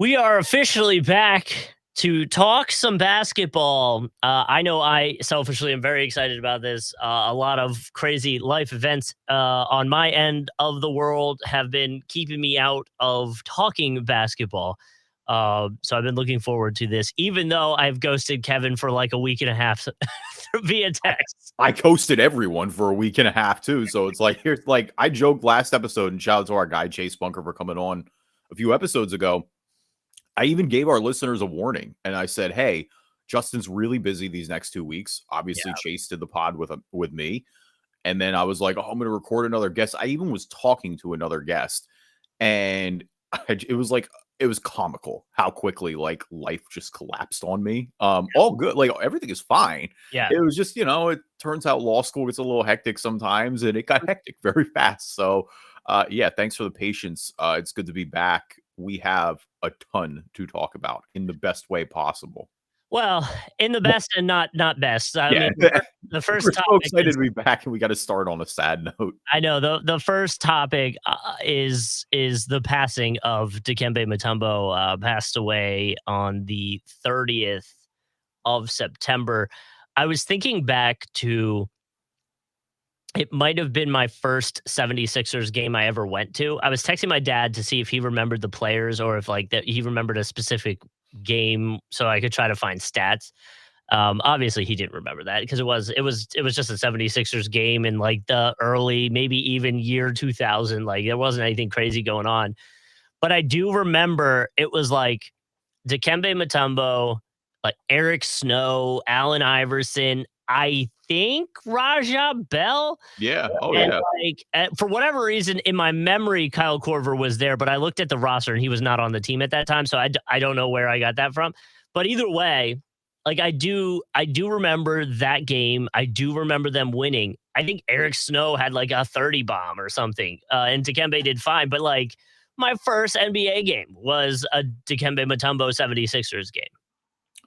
We are officially back to talk some basketball. I know I selfishly am very excited about this. A lot of crazy life events on my end of the world have been keeping me out of talking basketball. So I've been looking forward to this, even though I've ghosted Kevin for like a week and a half via text. I ghosted everyone for a week and a half too. So it's like here's like I joked last episode, and shout out to our guy Chase Bunker for coming on a few episodes ago. I even gave our listeners a warning, and I said, "Hey, Justin's really busy these next 2 weeks. Obviously, Chase did the pod with me, and then I was like, oh, I'm going to record another guest. I even was talking to another guest, and it was comical how quickly like life just collapsed on me. All good, like everything is fine. Yeah. It was just it turns out law school gets a little hectic sometimes, and it got hectic very fast. So, yeah, thanks for the patience. It's good to be back. We have a ton to talk about in the best way possible. Well, in the best and not best. I mean, the first We're topic so excited is, to be back, and we got to start on a sad note. I know the first topic is the passing of Dikembe Mutombo. Passed away on the 30th of September. I was thinking back to, it might have been my first 76ers game I ever went to. I was texting my dad to see if he remembered the players or if like that he remembered a specific game so I could try to find stats. Obviously he didn't remember that because it was just a 76ers game in like the early, maybe even year 2000. Like there wasn't anything crazy going on. But I do remember it was like Dikembe Mutombo, like Eric Snow, Allen Iverson, I think Raja Bell. Yeah. Oh, And yeah. like for whatever reason in my memory, Kyle Korver was there, but I looked at the roster and he was not on the team at that time. So I don't know where I got that from. But either way, like I do remember that game. I do remember them winning. I think Eric Snow had like a 30 bomb or something. And Dikembe did fine. But like my first NBA game was a Dikembe Mutombo 76ers game.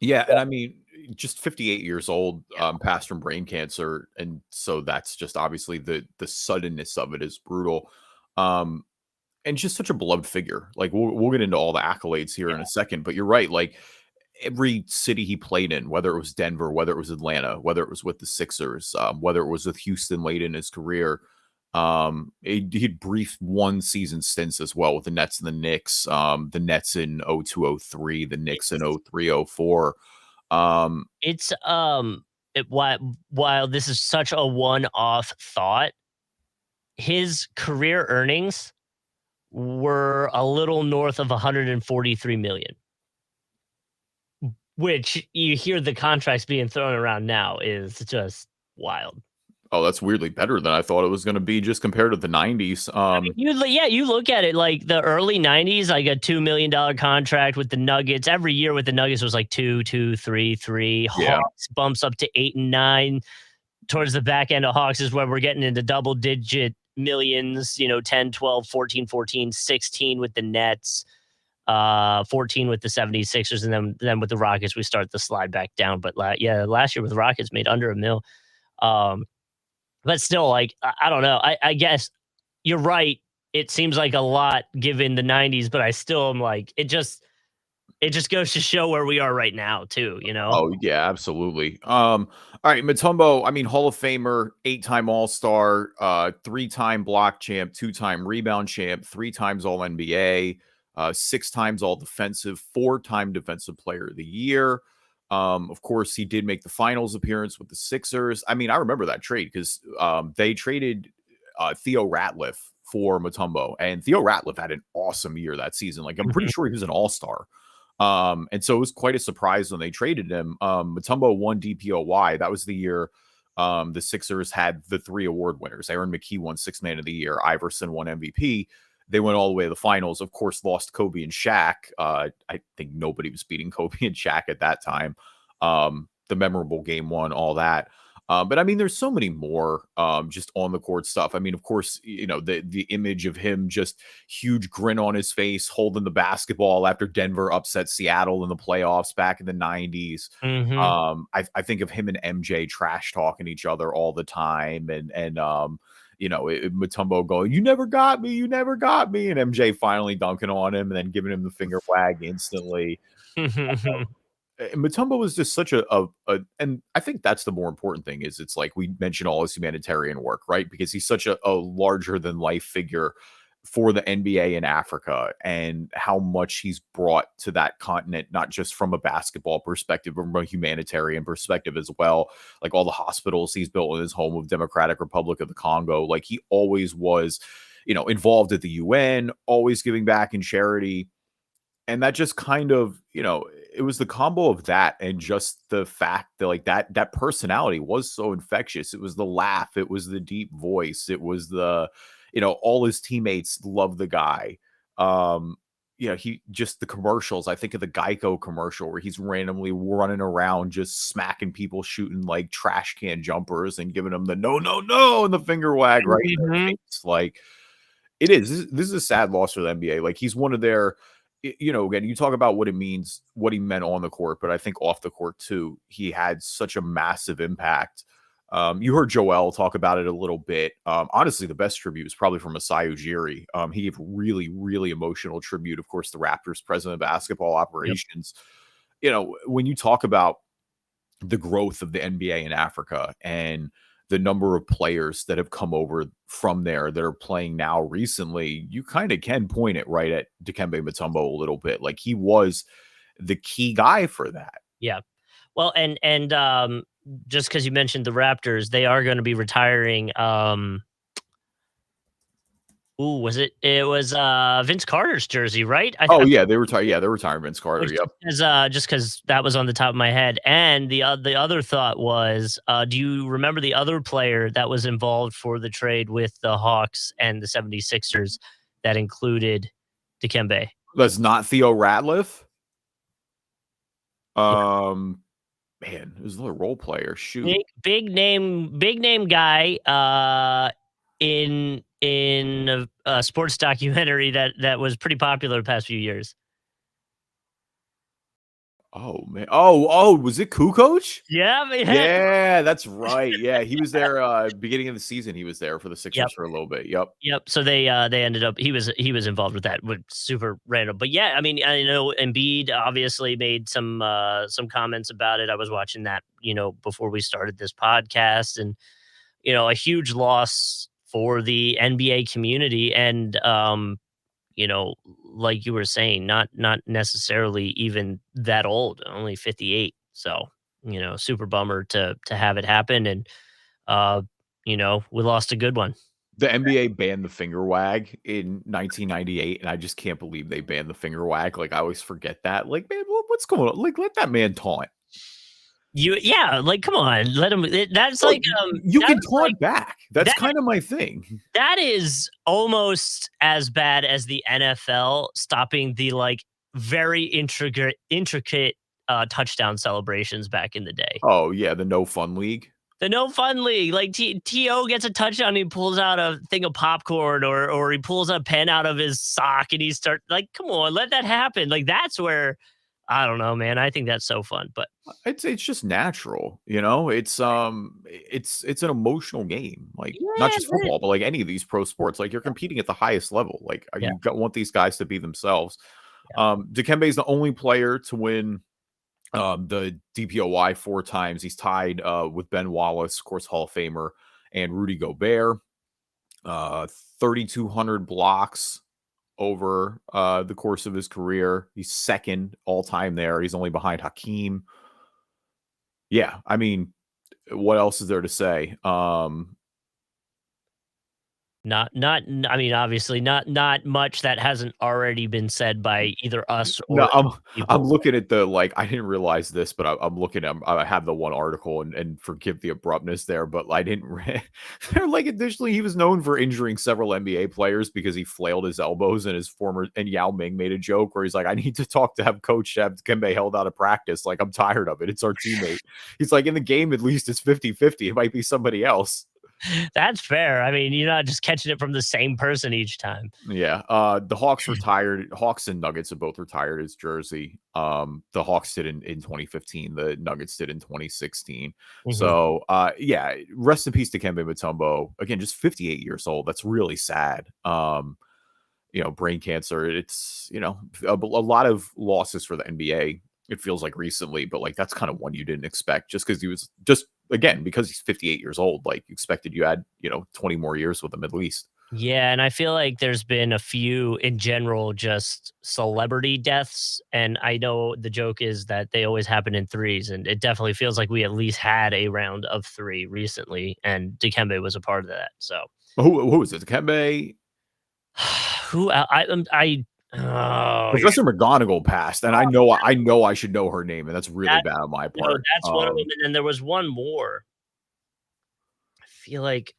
Yeah, and I mean, just 58 years old, passed from brain cancer, and so that's just obviously the suddenness of it is brutal, um, and just such a beloved figure. Like we'll get into all the accolades here in a second, but you're right. Like every city he played in, whether it was Denver, whether it was Atlanta, whether it was with the Sixers, whether it was with Houston late in his career. He'd brief one season stints as well with the Nets and the Knicks, the Nets in 02-03, the Knicks in 03-04. It's while this is such a one-off thought, his career earnings were a little north of 143 million. Which you hear the contracts being thrown around now is just wild. Oh, that's weirdly better than I thought it was going to be just compared to the 90s. I mean, you look at it like the early 90s, like a $2 million contract with the Nuggets. Every year with the Nuggets was like 2, 2, 3, 3. Yeah. Hawks bumps up to 8 and 9. Towards the back end of Hawks is where we're getting into double digit millions, 10, 12, 14, 14, 16 with the Nets, 14 with the 76ers, and then with the Rockets, we start the slide back down. But last year with the Rockets made under $1 million. But still, like, I don't know. I guess you're right. It seems like a lot given the 90s, but I still am like, it just goes to show where we are right now, too, Oh, yeah, absolutely. All right, Mutombo, I mean, Hall of Famer, 8-time All-Star, 3-time block champ, 2-time rebound champ, 3 times All-NBA, 6 times All-Defensive, 4-time Defensive Player of the Year. Of course, he did make the finals appearance with the Sixers. I mean, I remember that trade because they traded Theo Ratliff for Mutombo, and Theo Ratliff had an awesome year that season. Like, I'm pretty sure he was an all-star. And so it was quite a surprise when they traded him. Mutombo won DPOY. That was the year the Sixers had the 3 award winners. Aaron McKie won 6th Man of the Year. Iverson won MVP. They went all the way to the finals. Of course, lost Kobe and Shaq. I think nobody was beating Kobe and Shaq at that time. The memorable game 1, all that. But I mean, there's so many more just on the court stuff. I mean, of course, the image of him, just huge grin on his face, holding the basketball after Denver upset Seattle in the playoffs back in the 90s. Mm-hmm. I think of him and MJ trash talking each other all the time. And Mutombo going, "You never got me, you never got me," and MJ finally dunking on him and then giving him the finger wag instantly. Mutombo was just such and I think that's the more important thing is it's like we mentioned all his humanitarian work, right? Because he's such a larger than life figure for the NBA in Africa and how much he's brought to that continent, not just from a basketball perspective, but from a humanitarian perspective as well. Like all the hospitals he's built in his home of Democratic Republic of the Congo. Like he always was, involved at the UN, always giving back in charity. And that just kind of, it was the combo of that and just the fact that like that personality was so infectious. It was the laugh, it was the deep voice, it was the, all his teammates love the guy. He just the commercials. I think of the Geico commercial where he's randomly running around just smacking people, shooting like trash can jumpers and giving them the no, no, no and the finger wag right in their face. Like it is. This is a sad loss for the NBA. Like he's one of their again, you talk about what it means, what he meant on the court, but I think off the court too, he had such a massive impact. You heard Joel talk about it a little bit. Honestly, the best tribute is probably from Masai Ujiri. He gave really, really emotional tribute. Of course, the Raptors president of basketball operations. Yep. When you talk about the growth of the NBA in Africa and the number of players that have come over from there that are playing now recently, you kind of can point it right at Dikembe Mutombo a little bit. Like he was the key guy for that. Yeah. Well, and just because you mentioned the Raptors, they are going to be retiring. Was it? It was Vince Carter's jersey, right? They retired. Yeah, they're retiring Vince Carter. Yep. Just because that was on the top of my head. And the other thought was, do you remember the other player that was involved for the trade with the Hawks and the 76ers that included Dikembe? That's not Theo Ratliff. Yeah. Man, it was another role player. Shoot, big name guy. In a sports documentary that was pretty popular the past few years. Oh man! Oh, was it Kukoc? Yeah, man. Yeah, that's right. Yeah, he was there beginning of the season. He was there for the Sixers for a little bit. Yep. So they ended up he was involved with that. Super random, but yeah, I mean, I know Embiid obviously made some comments about it. I was watching that before we started this podcast, and a huge loss for the NBA community, and like you were saying, not necessarily even that old, only 58. So, super bummer to have it happen. And, we lost a good one. The NBA banned the finger wag in 1998, and I just can't believe they banned the finger wag. Like, I always forget that. Like, man, what's going on? Like, let that man taunt. Like, come on, let him. That's like you can taunt back. That's kind of my thing. That is almost as bad as the NFL stopping the like very intricate touchdown celebrations back in the day. Oh yeah, the no fun league. The no fun league. Like T.O. gets a touchdown, and he pulls out a thing of popcorn, or he pulls a pen out of his sock, and he starts like, come on, let that happen. Like that's where. I don't know, man. I think that's so fun, but it's just natural, It's it's an emotional game, like not just football, but like any of these pro sports. Like you're competing at the highest level. Like you want these guys to be themselves. Dikembe is the only player to win the DPOY 4 times. He's tied with Ben Wallace, of course, Hall of Famer, and Rudy Gobert. 3,200 blocks over the course of his career. He's second all time there. He's only behind Hakeem. Yeah, I mean, what else is there to say? I mean, obviously not much that hasn't already been said by either us or no, I'm looking at the, like, I didn't realize this, but I'm looking at, I have the one article and forgive the abruptness there, but I didn't they're like, additionally, he was known for injuring several NBA players because he flailed his elbows, and and Yao Ming made a joke where he's like, I need to talk to coach to have Dikembe held out of practice. Like, I'm tired of it. It's our teammate. He's like, in the game, at least it's 50-50. It might be somebody else. That's fair. I mean, you're not just catching it from the same person each time. Yeah, the Hawks retired. Hawks and Nuggets have both retired his jersey. The Hawks did in 2015. The Nuggets did in 2016. Mhm. So, yeah, rest in peace to Dikembe Mutombo. Again, just 58 years old. That's really sad. Brain cancer. It's a lot of losses for the NBA. It feels like recently, but like that's kind of one you didn't expect just because he was just again because he's 58 years old. Like expected you had 20 more years with him at least. Yeah, and I feel like there's been a few in general just celebrity deaths, and I know the joke is that they always happen in threes, and it definitely feels like we at least had a round of 3 recently, and Dikembe was a part of that. So Who is it? Dikembe. who I oh, you're Professor McGonagall passed, and I know I should know her name, and that's really that bad on my no, part. that's one of them, and then there was one more. I feel like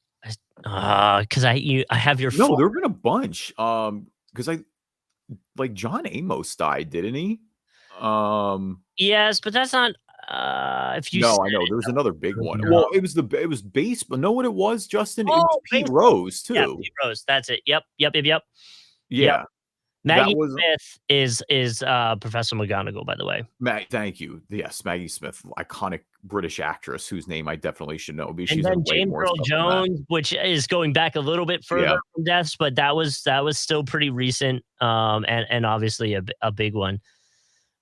because I have your No, phone. there have been a bunch. Because I like John Amos died, didn't he? Yes, but that's not, if you No, said I know. it, There's another big one. no. Well, it was base, but know what it was, Justin? It was Oh, Pete baseball. Rose Yeah, too. Pete Rose, that's it. Yep. Yep. Yeah, that Maggie was Smith is, Professor McGonagall, by the way. Thank you. Yes, Maggie Smith, iconic British actress whose name I definitely should know, because And she's in then way James more Earl stuff than that. Jones, which is going back a little bit further Yeah. from deaths, but that was still pretty recent, and obviously a big one.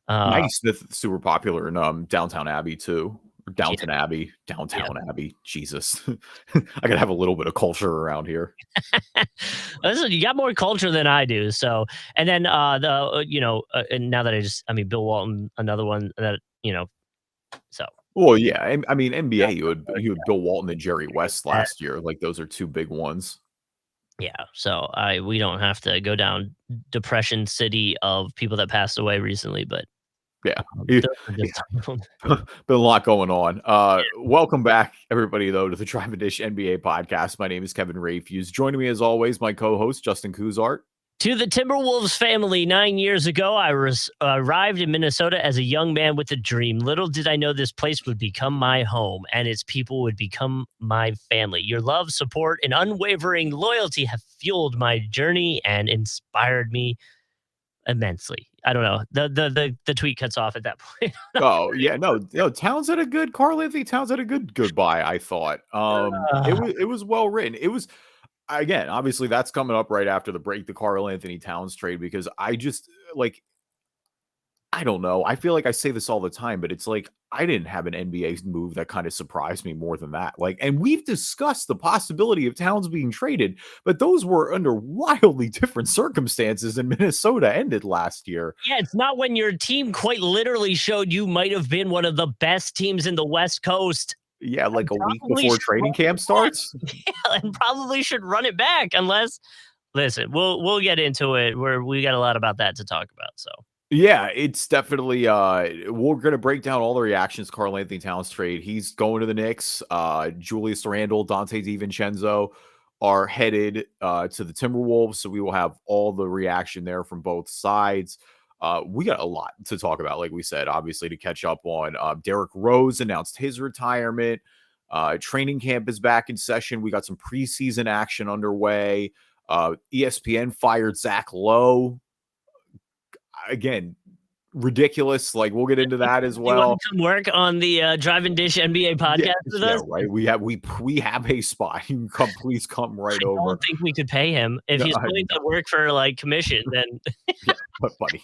Uh, Maggie Smith super popular in Downtown Abbey too. Or yeah, yeah. Downtown Abbey. Jesus. I gotta have a little bit of culture around here. Listen, you got more culture than I do. So, and then and now that I mean, Bill Walton, another one that so Well, yeah. I mean NBA, you had yeah, Bill Walton and Jerry West that- last year. Like those are two big ones. yeah. So we don't have to go down depression city of people that passed away recently, but Yeah. Yeah. those are just Been a lot going on. Welcome back, everybody, though, to the Drive and Dish NBA podcast. My name is Kevin Rafuse. Joining me, as always, my co-host, Justin Cousart. To the Timberwolves family, 9 years ago, I arrived in Minnesota as a young man with a dream. Little did I know this place would become my home and its people would become my family. Your love, support, and unwavering loyalty have fueled my journey and inspired me immensely. I don't know. The tweet cuts off at that point. Oh, yeah, no, Towns had a good Karl Anthony Towns had a good goodbye, I thought. It was well written. It was again, obviously that's coming up right after the Karl Anthony Towns trade, because I just like I don't know. I feel like I say this all the time, but it's like I didn't have an NBA move that kind of surprised me more than that. Like, and we've discussed the possibility of Towns being traded, but those were under wildly different circumstances, and Minnesota ended last year. Yeah, it's not when your team quite literally showed you might have been one of the best teams in the West Coast. Yeah, like a week Probably before should run training camp it back. starts. Yeah, and probably should run it back unless listen, we'll get into it where we got a lot about that to talk about. So Yeah, it's definitely we're gonna break down all the reactions to Karl Anthony Towns trade. He's going to the Knicks. Julius Randle, Dante DiVincenzo are headed to the Timberwolves. So we will have all the reaction there from both sides. We got a lot to talk about, like we said, obviously to catch up on. Derrick Rose announced his retirement. Training camp is back in session. We got some preseason action underway. ESPN fired Zach Lowe again, ridiculous. Like we'll get into that as do you want well. to come work on the Drive and Dish NBA Yeah, podcast with yeah, us? right. We have a spot. You can come, please come right I over. don't think we could pay him if No, he's willing to no. work for like commission. Then Yeah, but buddy,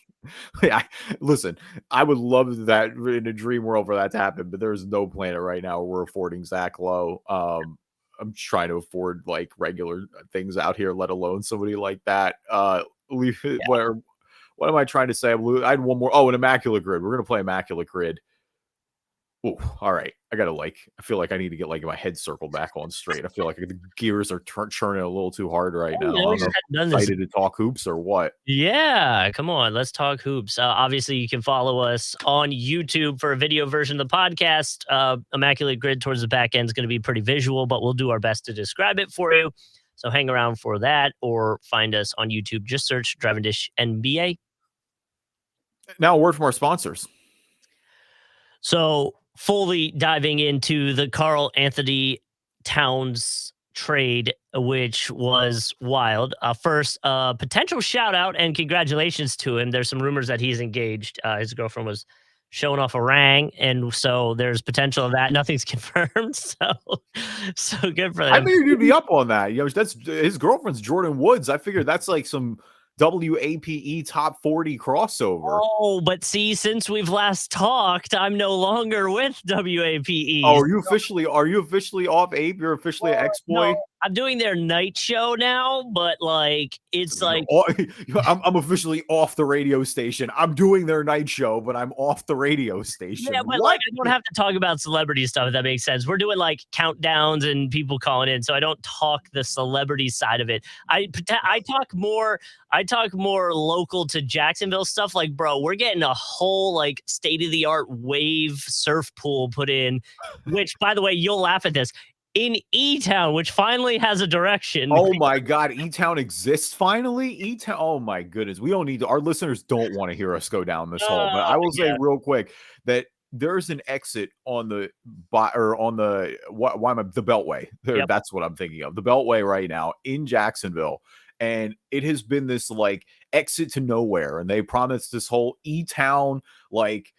listen, I would love that in a dream world for that to happen, but there's no planet right now where we're affording Zach Lowe. I'm trying to afford like regular things out here, let alone somebody like that. Leave it yeah, where. What am I trying to say? I had one more. Oh, an Immaculate Grid. We're gonna play Immaculate Grid. Oh, all right. I feel like I need to get like my head circled back on straight. I feel like the gears are churning a little too hard right now. I we don't know just if hadn't I'm done this. excited to talk hoops or what. Yeah, come on, let's talk hoops. Obviously, you can follow us on YouTube for a video version of the podcast. Immaculate Grid towards the back end is going to be pretty visual, but we'll do our best to describe it for you. So hang around for that, or find us on YouTube. Just search Drive and Dish NBA. Now, a word from our sponsors. So fully diving into the Karl Anthony Towns trade, which was wild. First, potential shout out and congratulations to him. There's some rumors that he's engaged. His girlfriend was showing off a ring, and so there's potential of that. Nothing's confirmed, so good for I them. figured you'd be up on that. You know, that's his girlfriend's Jordan Woods. I figured that's like some WAPE top 40 crossover. Oh, but see, since we've last talked, I'm no longer with WAPE. Oh, are you officially off Ape? You're officially an No, ex-boy? I'm doing their night show now, but like it's like I'm officially off the radio station. I'm doing their night show, but I'm off the radio station. yeah, but What? like I don't have to talk about celebrity stuff if that makes sense. We're doing like countdowns and people calling in, so I don't talk the celebrity side of it. I talk more local to Jacksonville stuff. Like, bro, we're getting a whole like state of the art wave surf pool put in, which by the way, you'll laugh at this. In E-Town, which finally has a direction. Oh my God, E-Town exists finally? E-Town, oh my goodness. We don't need to, our listeners don't want to hear us go down this hole. But I will say real quick that there's an exit on the the Beltway. Yep. That's what I'm thinking of. The Beltway right now in Jacksonville. And it has been this like exit to nowhere. And they promised this whole E-Town like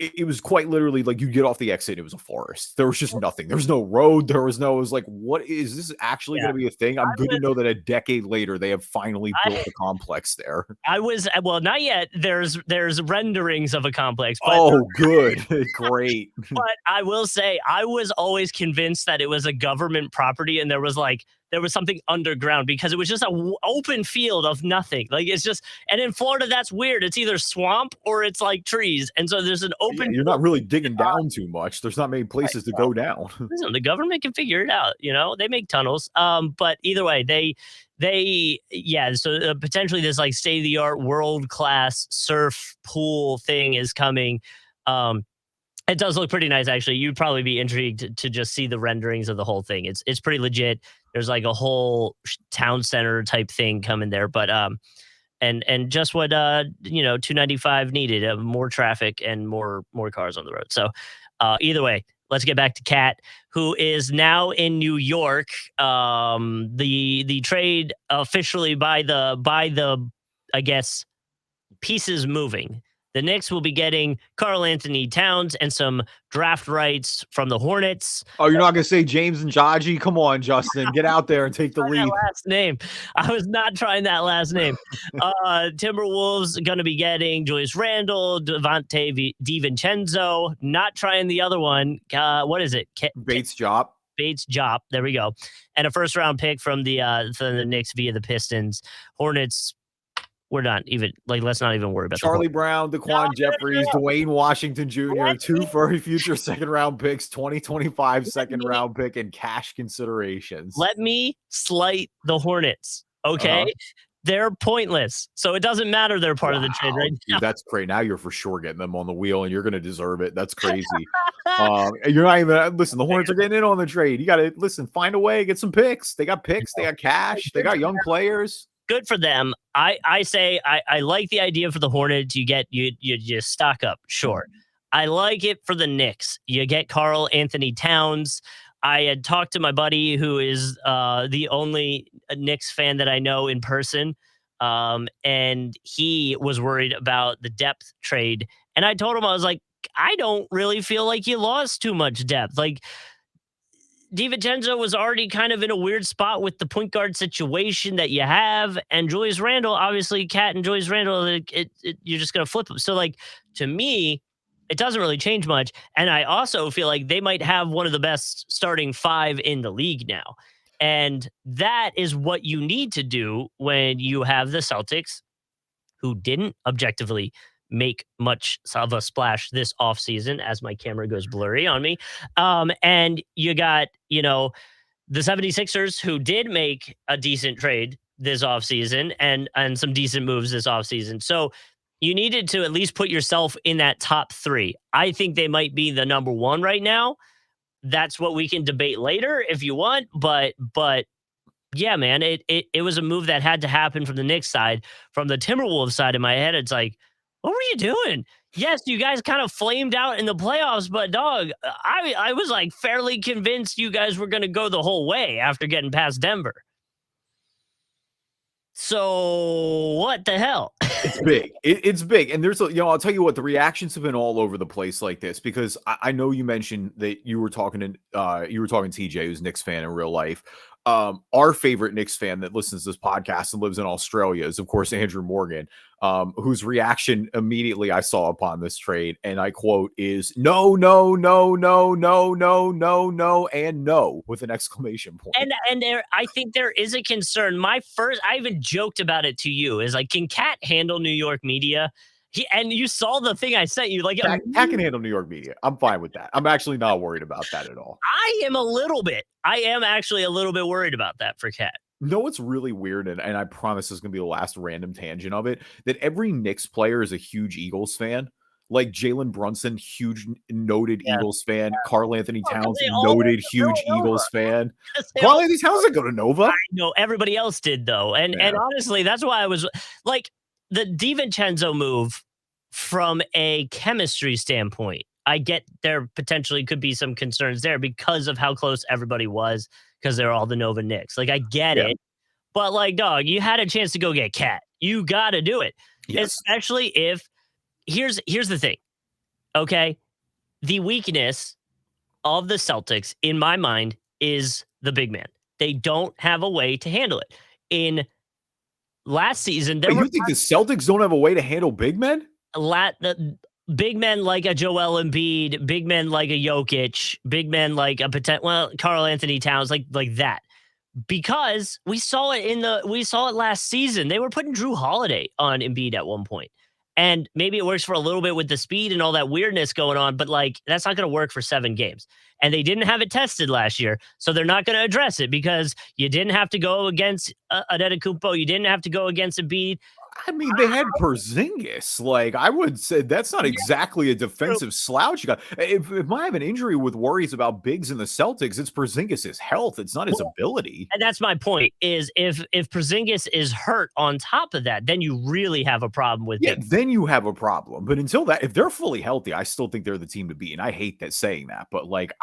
it was quite literally like you get off the exit, it was a forest. There was just nothing. There was no road. It was like, what is this actually going to be a thing? I'm good to know that a decade later they have finally built the complex there. Well, not yet. There's renderings of a complex. But oh, good. Great. But I will say I was always convinced that it was a government property and there was something underground because it was just an open field of nothing. Like it's just, and in Florida, that's weird. It's either swamp or it's like trees. And so there's an open. Yeah, you're not really digging down too much. There's not many places to go down. Listen, the government can figure it out. You know, they make tunnels. But either way, so potentially this like state of the art world class surf pool thing is coming. It does look pretty nice, actually. You'd probably be intrigued to just see the renderings of the whole thing. It's pretty legit. There's like a whole town center type thing coming there, but and just what 295 needed, more traffic and more cars on the road. So either way, let's get back to Kat, who is now in New York. The trade officially by the I guess pieces moving. The Knicks will be getting Karl Anthony Towns and some draft rights from the Hornets. Oh, you're not going to say James and Jaji? Come on, Justin. Get out there and take the lead. Last name. I was not trying that last name. Timberwolves going to be getting Julius Randle, Devontae DiVincenzo. Not trying the other one. What is it? Bates Jop. Bates Jop. There we go. And a first-round pick from the Knicks via the Pistons. Hornets. We're not even let's not even worry about Charlie Brown, Daquan Jeffries, Dwayne Washington Jr., 2 furry future second round picks, 2025 second round pick, and cash considerations. Let me slight the Hornets. Okay. They're pointless. So it doesn't matter they're part of the trade right now. Dude, that's great. Now you're for sure getting them on the wheel and you're going to deserve it. That's crazy. You're not even listen, the Hornets are getting in on the trade. You got to find a way, get some picks. They got picks, they got cash, they got young players. Good for them. I say I like the idea for the Hornets. You stock up. Sure. I like it for the Knicks. You get Karl Anthony Towns. I had talked to my buddy who is the only Knicks fan that I know in person. And he was worried about the depth trade. And I told him, I was like, I don't really feel like you lost too much depth. Like, DiVincenzo was already kind of in a weird spot with the point guard situation that you have, and Julius Randle, obviously, Kat and Julius Randle, you're just going to flip them. So, like, to me, it doesn't really change much. And I also feel like they might have one of the best starting 5 in the league now. And that is what you need to do when you have the Celtics, who didn't objectively make much of a splash this offseason, as my camera goes blurry on me. And you got, the 76ers, who did make a decent trade this offseason and some decent moves this offseason. So you needed to at least put yourself in that top 3. I think they might be the number 1 right now. That's what we can debate later if you want. But yeah, man, it was a move that had to happen from the Knicks side. From the Timberwolves side in my head, it's like, what were you doing? Yes, you guys kind of flamed out in the playoffs, but dog, I was like fairly convinced you guys were going to go the whole way after getting past Denver. So what the hell? It's big. It's big. And there's I'll tell you what, the reactions have been all over the place like this because I know you mentioned that you were talking to TJ, who's a Knicks fan in real life. Our favorite Knicks fan that listens to this podcast and lives in Australia is, of course, Andrew Morgan, whose reaction immediately I saw upon this trade, and I quote, is no, no, no, no, no, no, no, no, and no, with an exclamation point. And I think there is a concern. I even joked about it to you, is like, can Cat handle New York media? And you saw the thing I sent you. Like, Cat can handle New York media. I'm fine with that. I'm actually not worried about that at all. I am actually a little bit worried about that for Cat. No, what's really weird, and I promise this is going to be the last random tangent of it, that every Knicks player is a huge Eagles fan. Like Jalen Brunson, huge noted Eagles fan. Karl Anthony Towns, noted huge Eagles fan. Karl Anthony Towns didn't go to Nova. I know, everybody else did though. And honestly, that's why I was like, the DiVincenzo move from a chemistry standpoint, I get there potentially could be some concerns there because of how close everybody was, because they're all the Nova Knicks. Like, I get it. But like, dog, you had a chance to go get Cat. You got to do it. Yes. Especially if here's the thing. Okay? The weakness of the Celtics in my mind is the big man. They don't have a way to handle it. In last season, you think the Celtics don't have a way to handle big men? The big men like a Joel Embiid, big men like a Jokic, big men like a Karl Anthony Towns, like that. Because we saw it last season. They were putting Drew Holiday on Embiid at one point. And maybe it works for a little bit with the speed and all that weirdness going on, but like, that's not going to work for 7 games. And they didn't have it tested last year, so they're not going to address it because you didn't have to go against Antetokounmpo. You didn't have to go against Embiid. I mean, they had Porzingis. Like, I would say that's not exactly a defensive slouch. You got if I have an injury with worries about bigs in the Celtics, it's Porzingis' health. It's not his ability. And that's my point. Is if Porzingis is hurt on top of that, then you really have a problem with it. Then you have a problem. But until that, if they're fully healthy, I still think they're the team to beat. And I hate that saying that, but like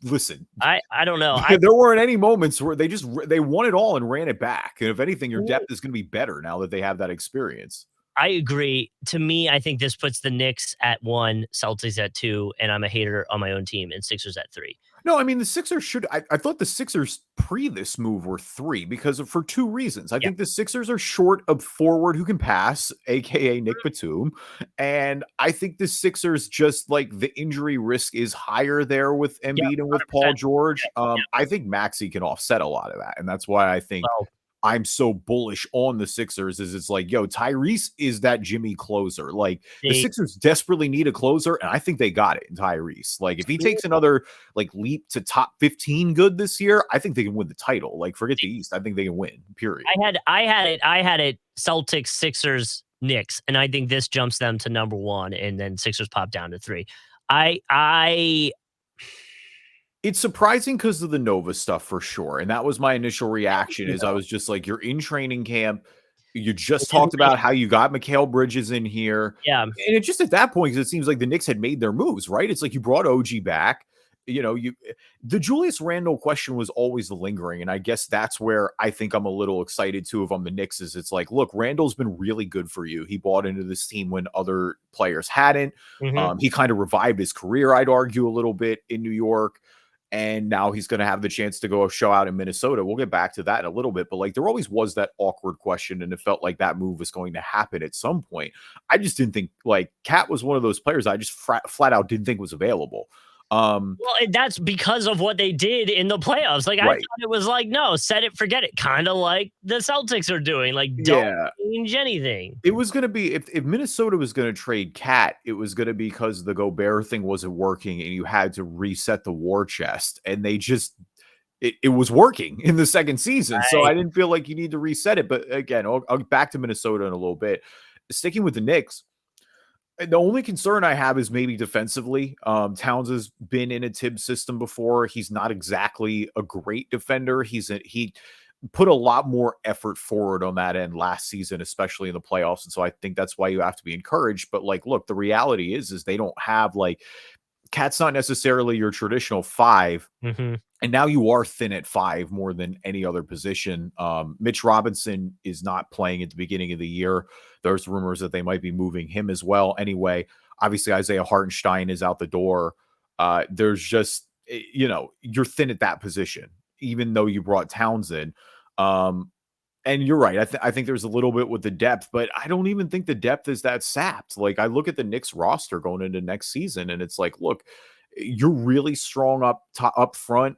listen, I don't know. There weren't any moments where they won it all and ran it back. And if anything, your depth is going to be better now that they have that experience. I agree. To me, I think this puts the Knicks at 1, Celtics at 2, and I'm a hater on my own team, and Sixers at 3. No, I mean, the Sixers should. I thought the Sixers pre this move were 3 for 2 reasons. I think the Sixers are short of forward who can pass, aka Nick Batum, and I think the Sixers just like the injury risk is higher there with Embiid and with Paul George. I think Maxey can offset a lot of that, and that's why I think I'm so bullish on the Sixers. Is it's like, yo, Tyrese is that Jimmy closer. Like the Sixers desperately need a closer, and I think they got it in Tyrese. Like if he takes another like leap to top 15 good this year, I think they can win the title. Like forget the East, I think they can win. Period. I had it. Celtics, Sixers, Knicks, and I think this jumps them to number 1, and then Sixers pop down to 3. It's surprising because of the Nova stuff for sure. And that was my initial reaction is I was just like, you're in training camp. You just talked about how you got Mikal Bridges in here. Yeah. And it just at that point, because it seems like the Knicks had made their moves, right? It's like you brought OG back. The Julius Randle question was always lingering. And I guess that's where I think I'm a little excited too. If I'm the Knicks, is it's like, look, Randle's been really good for you. He bought into this team when other players hadn't. He kind of revived his career, I'd argue, a little bit in New York. And now he's going to have the chance to go show out in Minnesota. We'll get back to that in a little bit. But like there always was that awkward question. And it felt like that move was going to happen at some point. I just didn't think like Cat was one of those players I just flat out didn't think was available. Well, that's because of what they did in the playoffs. Like I thought it was like, no, set it, forget it. Kind of like the Celtics are doing. Like don't change anything. It was going to be if Minnesota was going to trade Cat, it was going to be because the Gobert thing wasn't working and you had to reset the war chest. And they just it was working in the second season. Right. So I didn't feel like you need to reset it. But again, I'll back to Minnesota in a little bit. Sticking with the Knicks. The only concern I have is maybe defensively. Towns has been in a Tibbs system before. He's not exactly a great defender. put a lot more effort forward on that end last season, especially in the playoffs. And so I think that's why you have to be encouraged. But like, look, the reality is they don't have like Cat's not necessarily your traditional five. Mm-hmm. And now you are thin at five more than any other position. Mitch Robinson is not playing at the beginning of the year. There's rumors that they might be moving him as well. Anyway, obviously Isaiah Hartenstein is out the door. There's just, you're thin at that position, even though you brought Towns in. And you're right. I think there's a little bit with the depth, but I don't even think the depth is that sapped. Like I look at the Knicks roster going into next season, and it's like, look, you're really strong up front.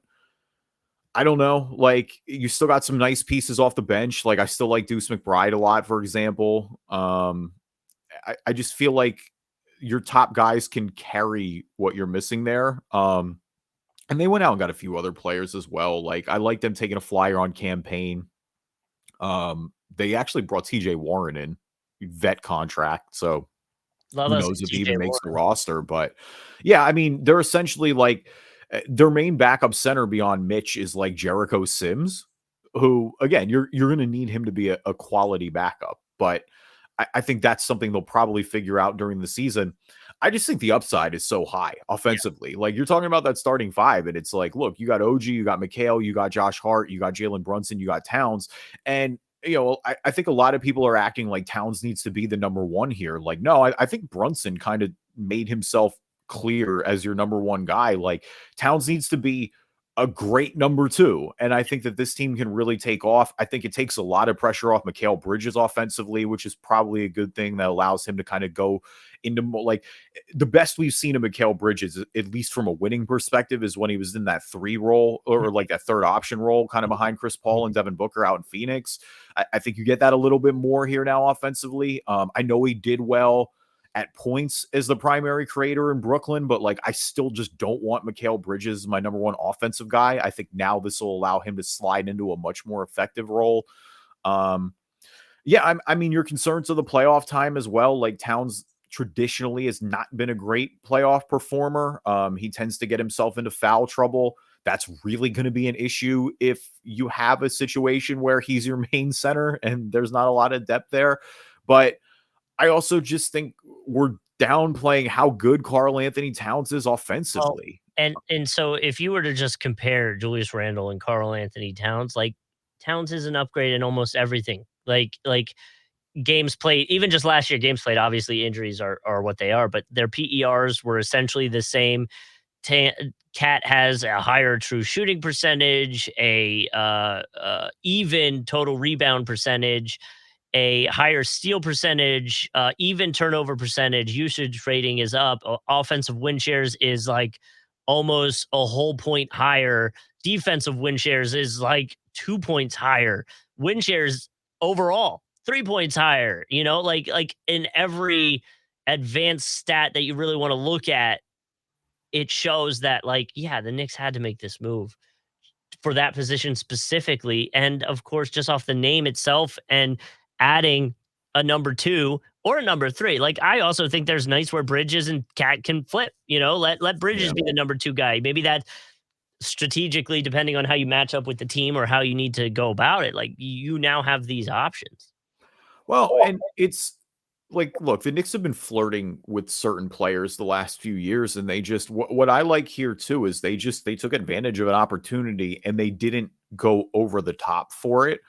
I don't know. Like you still got some nice pieces off the bench. Like I still like Deuce McBride a lot, for example. I just feel like your top guys can carry what you're missing there. And they went out and got a few other players as well. Like I like them taking a flyer on campaign. They actually brought TJ Warren in, vet contract. So Love who us knows if he TJ even makes the Warren. roster. But yeah, I mean, they're essentially like their main backup center beyond Mitch is like Jericho Sims, who again, you're going to need him to be a quality backup. But I think that's something they'll probably figure out during the season. I just think the upside is so high offensively. Yeah. Like you're talking about that starting five, and it's like, look, you got OG, you got McHale, you got Josh Hart, you got Jalen Brunson, you got Towns. And I think a lot of people are acting like Towns needs to be the number one here. Like, no, I think Brunson kind of made himself clear as your number one guy. Like Towns needs to be a great number two. And I think that this team can really take off. I think it takes a lot of pressure off Mikal Bridges offensively, which is probably a good thing that allows him to kind of go into like the best we've seen of Mikal Bridges, at least from a winning perspective, is when he was in that three role or like that third option role, kind of behind Chris Paul and Devin Booker out in Phoenix. I think you get that a little bit more here now offensively. I know he did well at points as the primary creator in Brooklyn, but like I still just don't want Mikal Bridges, my number one offensive guy. I think now this will allow him to slide into a much more effective role. Yeah, I mean, your concerns of the playoff time as well. Like Towns traditionally has not been a great playoff performer. He tends to get himself into foul trouble. That's really going to be an issue if you have a situation where he's your main center and there's not a lot of depth there. But I also just think we're downplaying how good Karl Anthony Towns is offensively. And so if you were to just compare Julius Randle and Karl Anthony Towns, like Towns is an upgrade in almost everything. Like games played, even just last year, games played. Obviously, injuries are what they are, but their PERs were essentially the same. Cat has a higher true shooting percentage, a even total rebound percentage, a higher steal percentage, even turnover percentage, usage rating is up. Offensive win shares is like almost a whole point higher. Defensive win shares is like 2 points higher. Win shares overall 3 points higher. Like in every advanced stat that you really want to look at, it shows that like, yeah, the Knicks had to make this move for that position specifically. And of course, just off the name itself and adding a number two or a number three. Like I also think there's nights where Bridges and Cat can flip, let Bridges Yeah. be the number two guy. Maybe that strategically, depending on how you match up with the team or how you need to go about it, like you now have these options. Well, and it's like, look, the Knicks have been flirting with certain players the last few years, and they just what I like here too is they took advantage of an opportunity and they didn't go over the top for it.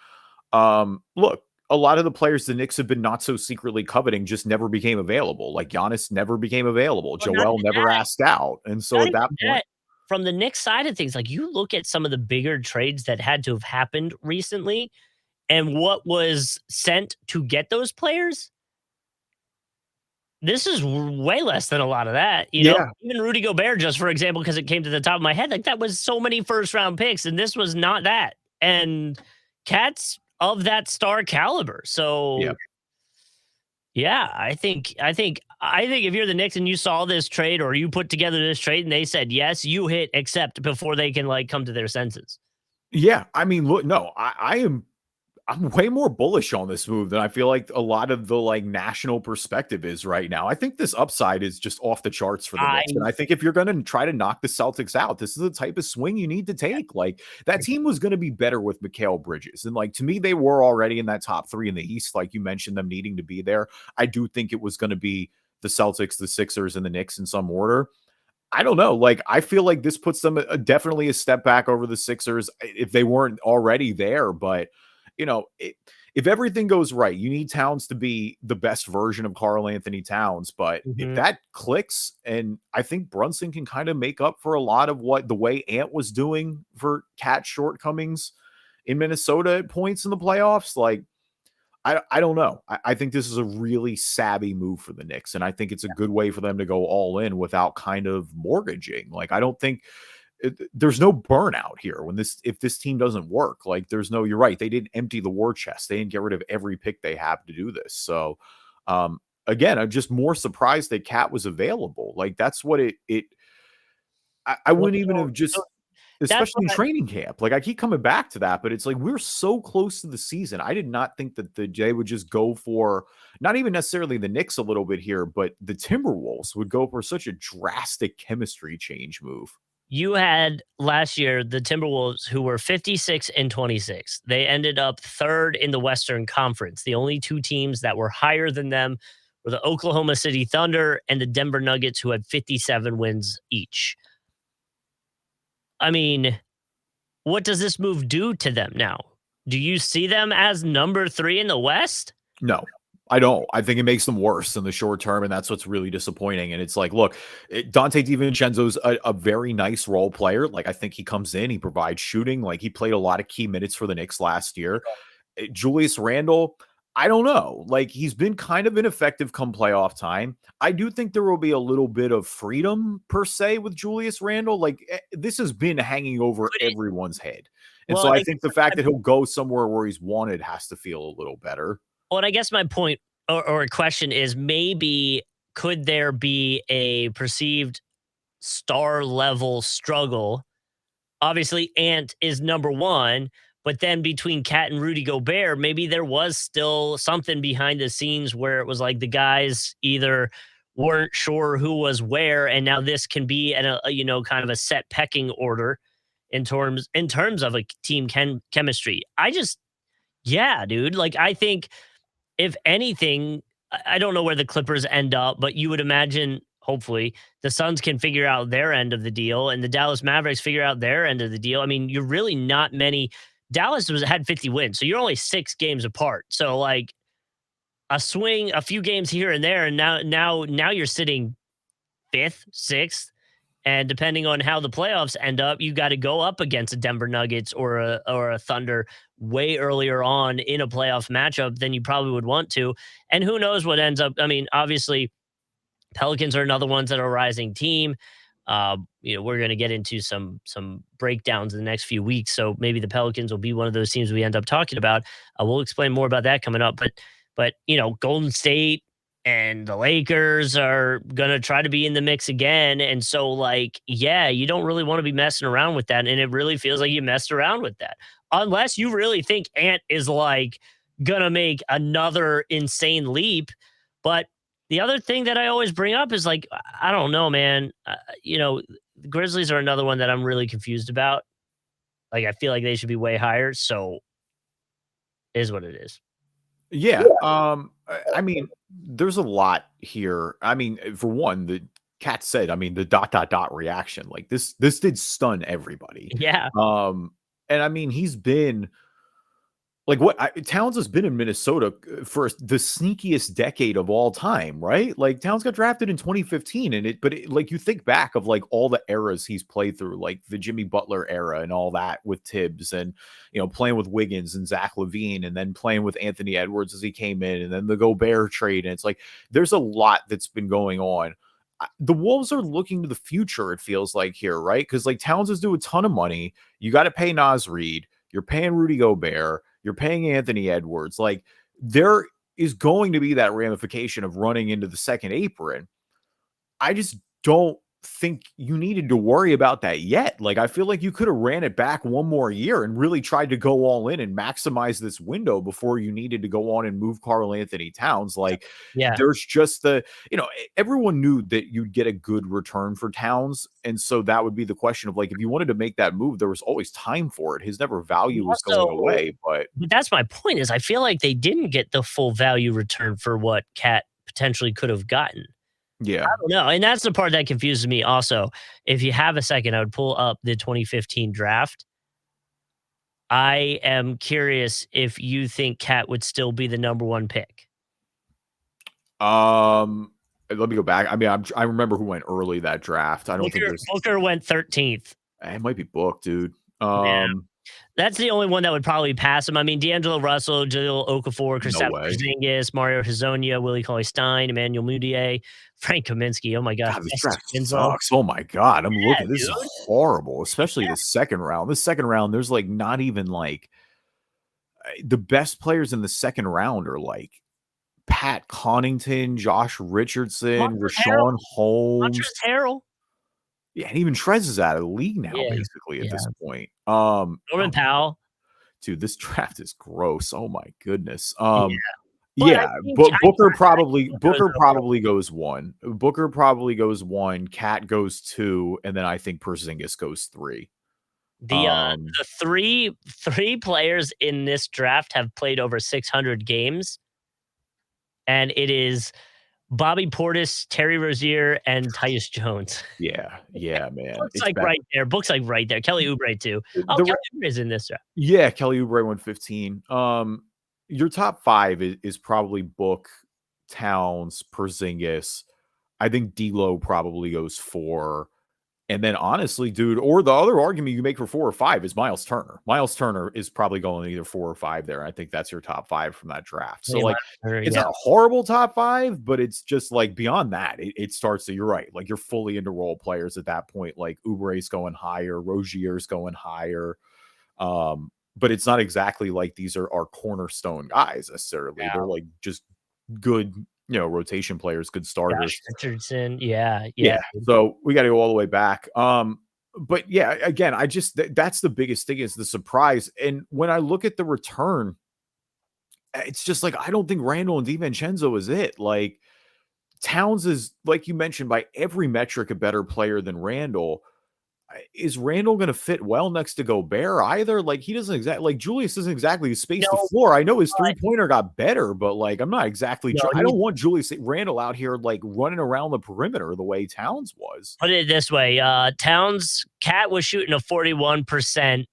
Look, a lot of the players the Knicks have been not so secretly coveting just never became available. Like Giannis never became available. Well, not Joel even never that. asked out. And so Not at even that point, that. From the Knicks side of things, like you look at some of the bigger trades that had to have happened recently and what was sent to get those players. This is way less than a lot of that, yeah, Even Rudy Gobert, just for example, because it came to the top of my head, like that was so many first round picks, and this was not that. And Cat's of that star caliber. yeah. So yeah, I think if you're the Knicks and you saw this trade or you put together this trade and they said yes, you hit accept before they can like come to their senses. Yeah, I mean, look, no, I am I'm way more bullish on this move than I feel like a lot of the like national perspective is right now. I think this upside is just off the charts for the I Knicks. And I think if you're going to try to knock the Celtics out, this is the type of swing you need to take. Like that team was going to be better with Mikal Bridges. And like to me, they were already in that top 3 in the East. Like you mentioned them needing to be there. I do think it was going to be the Celtics, the Sixers, and the Knicks in some order. I don't know. Like, I feel like this puts them definitely a step back over the Sixers if they weren't already there. But, if everything goes right, you need Towns to be the best version of Karl Anthony Towns. But if that clicks, and I think Brunson can kind of make up for a lot of what the way Ant was doing for Cat's shortcomings in Minnesota at points in the playoffs, like, I don't know. I think this is a really savvy move for the Knicks, and I think it's a good way for them to go all in without kind of mortgaging. Like, I don't think there's no burnout here if this team doesn't work. Like, you're right. They didn't empty the war chest. They didn't get rid of every pick they have to do this. So, again, I'm just more surprised that Cat was available. Like, that's what I wouldn't even have just. Especially in training camp. Like, I keep coming back to that, but it's like we're so close to the season. I did not think that the Jay would just go for not even necessarily the Knicks a little bit here, but the Timberwolves would go for such a drastic chemistry change move. You had last year the Timberwolves, who were 56-26. They ended up third in the Western Conference. The only two teams that were higher than them were the Oklahoma City Thunder and the Denver Nuggets, who had 57 wins each. I mean, what does this move do to them now? Do you see them as number 3 in the West? No, I don't. I think it makes them worse in the short term, and that's what's really disappointing. And it's like, look, Dante DiVincenzo's a very nice role player. Like, I think he comes in, he provides shooting. Like, he played a lot of key minutes for the Knicks last year. Julius Randle, I don't know. Like, he's been kind of ineffective come playoff time. I do think there will be a little bit of freedom per se with Julius Randle. Like, this has been hanging over everyone's head. And so I think the fact that he'll go somewhere where he's wanted has to feel a little better. Well, and I guess my point or question is, maybe could there be a perceived star level struggle? Obviously, Ant is number 1. But then between Cat and Rudy Gobert, maybe there was still something behind the scenes where it was like the guys either weren't sure who was where, and now this can be kind of a set pecking order in terms of a team chemistry. Dude, like, I think if anything, I don't know where the Clippers end up, but you would imagine, hopefully, the Suns can figure out their end of the deal, and the Dallas Mavericks figure out their end of the deal. I mean, you're really not many. Dallas had 50 wins, so you're only 6 games apart. So, like, a swing, a few games here and there, and now you're sitting 5th, 6th, and depending on how the playoffs end up, you got to go up against a Denver Nuggets or a Thunder way earlier on in a playoff matchup than you probably would want to. And who knows what ends up. I mean, obviously, Pelicans are another ones that are a rising team. We're going to get into some breakdowns in the next few weeks. So maybe the Pelicans will be one of those teams we end up talking about. We'll explain more about that coming up. But Golden State and the Lakers are going to try to be in the mix again. And so, like, yeah, you don't really want to be messing around with that. And it really feels like you messed around with that. Unless you really think Ant is, like, going to make another insane leap. But the other thing that I always bring up is, like, I don't know, man. The Grizzlies are another one that I'm really confused about. Like, I feel like they should be way higher. So, it is what it is. Yeah. I mean, there's a lot here. I mean, for one, the Cat said, I mean, the ... reaction, like this did stun everybody. Yeah. And I mean, he's been like Towns has been in Minnesota for the sneakiest decade of all time, right? Like, Towns got drafted in 2015, like, you think back of like all the eras he's played through, like the Jimmy Butler era and all that with Tibbs, and playing with Wiggins and Zach LaVine, and then playing with Anthony Edwards as he came in, and then the Gobert trade. And it's like there's a lot that's been going on. The Wolves are looking to the future, it feels like, here, right? Because like Towns is due a ton of money. You got to pay Naz Reid. You're paying Rudy Gobert. You're paying Anthony Edwards. Like, there is going to be that ramification of running into the second apron. I just don't think you needed to worry about that yet. Like, I feel like you could have ran it back one more year and really tried to go all in and maximize this window before you needed to go on and move Karl Anthony Towns. Like, Yeah. there's just everyone knew that you'd get a good return for Towns. And so that would be the question of, like, if you wanted to make that move, there was always time for it. His value was going Also, away, but that's my point is I feel like they didn't get the full value return for what Cat potentially could have gotten. yeah. I don't know, and that's the part that confuses me also. If you have a second, I would pull up the 2015 draft. I am curious if you think Cat would still be the number 1 pick. Let me go back. I mean, I remember who went early that draft. I don't think there's Booker went 13th. it might be Book, dude. Yeah. That's the only one that would probably pass him. I mean, D'Angelo Russell, Jahlil Okafor, No Kristaps way. Porzingis, Mario Hezonja, Willie Cauley-Stein, Emmanuel Mudiay, Frank Kaminsky. Oh my gosh. God, this draft sucks. Oh my God. I'm looking. This is horrible, especially the second round. The second round, there's like not even like the best players in the second round are like Pat Connaughton, Josh Richardson, Rashawn Holmes. Montrezl Harrell. Yeah, and even Trez is out of the league now, Yeah, basically, at this point. Norman Powell. Dude, this draft is gross. Oh my goodness. Yeah. Booker probably goes 1. Booker probably goes 1. Cat goes 2, and then I think Porzingis goes 3. The three players in this draft have played over 600 games, and it is Bobby Portis, Terry Rozier, and Tyus Jones. Yeah, man. Books like right there. Books like right there. Kelly Oubre too. Oh, Kelly Oubre is in this draft. Yeah, Kelly Oubre went 15. Your top 5 is probably Book, Towns, Porzingis. I think D'Lo probably goes 4. And then honestly, dude, or the other argument you make for 4 or 5 is Miles Turner. Miles Turner is probably going either 4 or 5 there. I think that's your top 5 from that draft. So like, it's not a horrible top 5, but it's just like beyond that, it starts to, you're right. Like you're fully into role players at that point. Like Oubre's going higher, Rozier's going higher. But it's not exactly like these are our cornerstone guys necessarily. Yeah. They're like just good, rotation players, good starters. Josh Richardson, yeah. So we got to go all the way back. But yeah, again, that's the biggest thing is the surprise. And when I look at the return, it's just like I don't think Randall and DiVincenzo is it. Like Towns is, like you mentioned, by every metric a better player than Randall. Is Randall going to fit well next to Gobert either? Like he doesn't exactly like Julius isn't exactly space the floor. I know his 3-pointer got better, but like I'm not exactly. I don't want Julius Randall out here like running around the perimeter the way Towns was. Put it this way: Towns Cat was shooting a 41%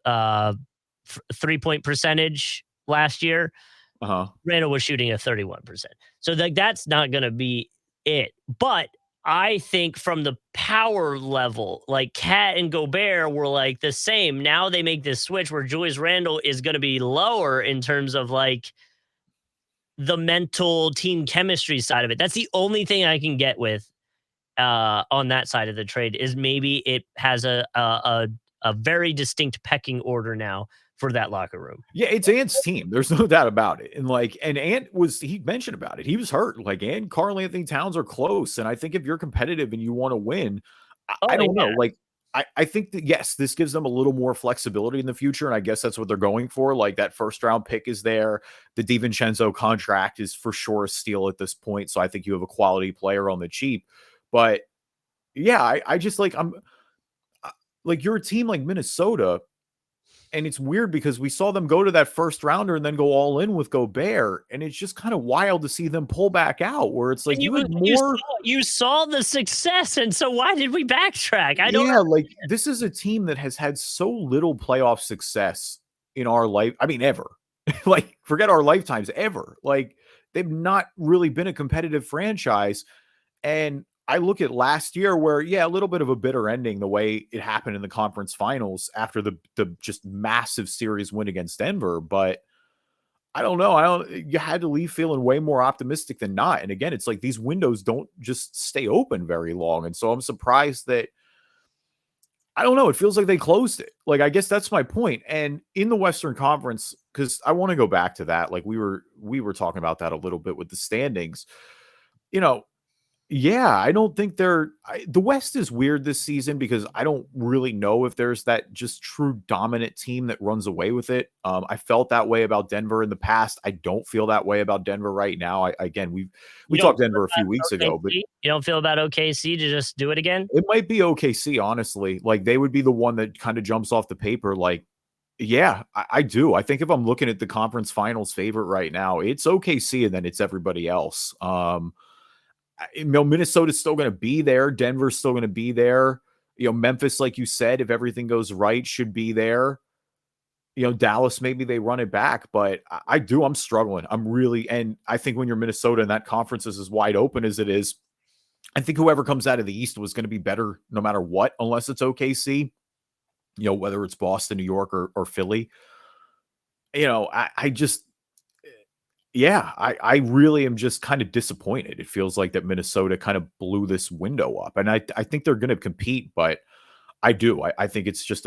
3-point percentage last year. Randall was shooting a 31%. So like that's not going to be it, but. I think from the power level, like Cat and Gobert were like the same. Now they make this switch where Julius Randle is going to be lower in terms of like the mental team chemistry side of it. That's the only thing I can get with on that side of the trade is maybe it has a very distinct pecking order now for that locker room. Yeah, it's Ant's team. There's no doubt about it. And like, and Ant he mentioned about it. He was hurt. Like, and Karl Anthony Towns are close. And I think if you're competitive and you want to win, I don't know. Like, I think that, yes, this gives them a little more flexibility in the future. And I guess that's what they're going for. Like that first round pick is there. The DiVincenzo contract is for sure a steal at this point. So I think you have a quality player on the cheap. But yeah, I just like, I'm like, you're a team like Minnesota. And it's weird because we saw them go to that first rounder and then go all in with Gobert. And it's just kind of wild to see them pull back out where it's like you saw the success. And so why did we backtrack? I don't know. Like this is a team that has had so little playoff success in our life. I mean, ever. Like forget our lifetimes ever. Like they've not really been a competitive franchise. And I look at last year where, a little bit of a bitter ending the way it happened in the conference finals after the just massive series win against Denver. But I don't know. You had to leave feeling way more optimistic than not. And again, it's like these windows don't just stay open very long. And so I'm surprised that, I don't know, it feels like they closed it. Like, I guess that's my point. And in the Western Conference, because I want to go back to that. Like we were talking about that a little bit with the standings, Yeah, I don't think the West is weird this season because I don't really know if there's that just true dominant team that runs away with it. I felt that way about Denver in the past. I don't feel that way about Denver right now. Again, we You don't talked feel Denver a few weeks about ago, but OKC? You don't feel about OKC to just do it again? it might be OKC, honestly. Like they would be the one that kind of jumps off the paper. Like, yeah, I do. I think if I'm looking at the conference finals favorite right now, it's OKC and then it's everybody else. Minnesota's still going to be there. Denver's still going to be there. Memphis, like you said, if everything goes right, should be there. Dallas, maybe they run it back, but I'm struggling. And I think when you're Minnesota and that conference is as wide open as it is, I think whoever comes out of the East was going to be better no matter what, unless it's OKC, whether it's Boston, New York, or Philly. I just, yeah, I really am just kind of disappointed. It feels like that Minnesota kind of blew this window up, and I think they're going to compete, but I think it's just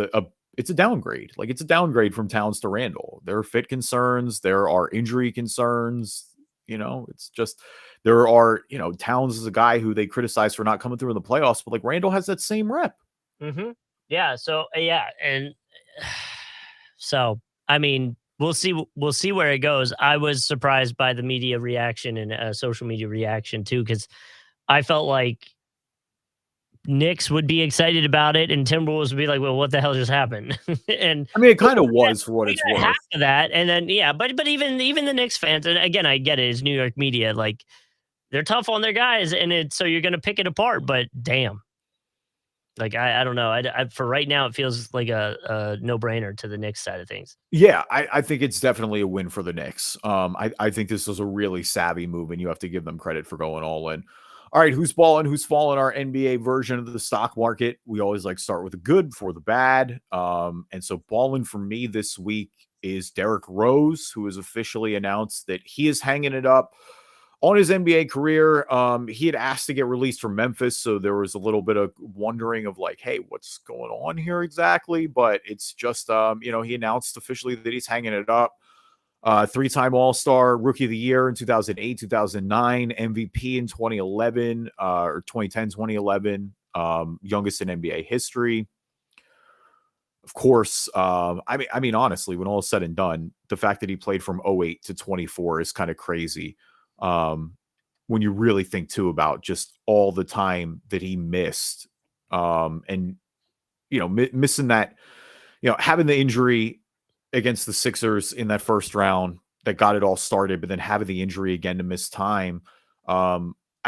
it's a downgrade. Like it's a downgrade from Towns to Randall. There are fit concerns. There are injury concerns. It's just there are. Towns is a guy who they criticize for not coming through in the playoffs, but like Randall has that same rep. Mm-hmm. Yeah. So yeah, and so I mean, we'll see. We'll see where it goes. I was surprised by the media reaction and social media reaction too, because I felt like Knicks would be excited about it, and Timberwolves would be like, "Well, what the hell just happened?" And I mean, it kind of was for what we it's got half worth. of that, and then yeah, but even the Knicks fans, and again, I get it, it's New York media, like they're tough on their guys, and so you're gonna pick it apart. But damn, like I don't know, for right now, it feels like a no brainer to the Knicks side of things. Yeah, I think it's definitely a win for the Knicks. I think this was a really savvy move, and you have to give them credit for going all in. All right, who's balling, who's falling? Our NBA version of the stock market. We always like start with the good before the bad. And so balling for me this week is Derrick Rose, who has officially announced that he is hanging it up on his NBA career. He had asked to get released from Memphis, so there was a little bit of wondering of like, hey, what's going on here exactly? But it's just, he announced officially that he's hanging it up. Three-time All-Star, Rookie of the Year in 2008, 2009, MVP in 2011 or 2010, 2011, youngest in NBA history. Of course, I mean, honestly, when all is said and done, the fact that he played from 08 to 24 is kind of crazy. When you really think too about just all the time that he missed, and missing that, having the injury against the Sixers in that first round that got it all started, but then having the injury again to miss time. I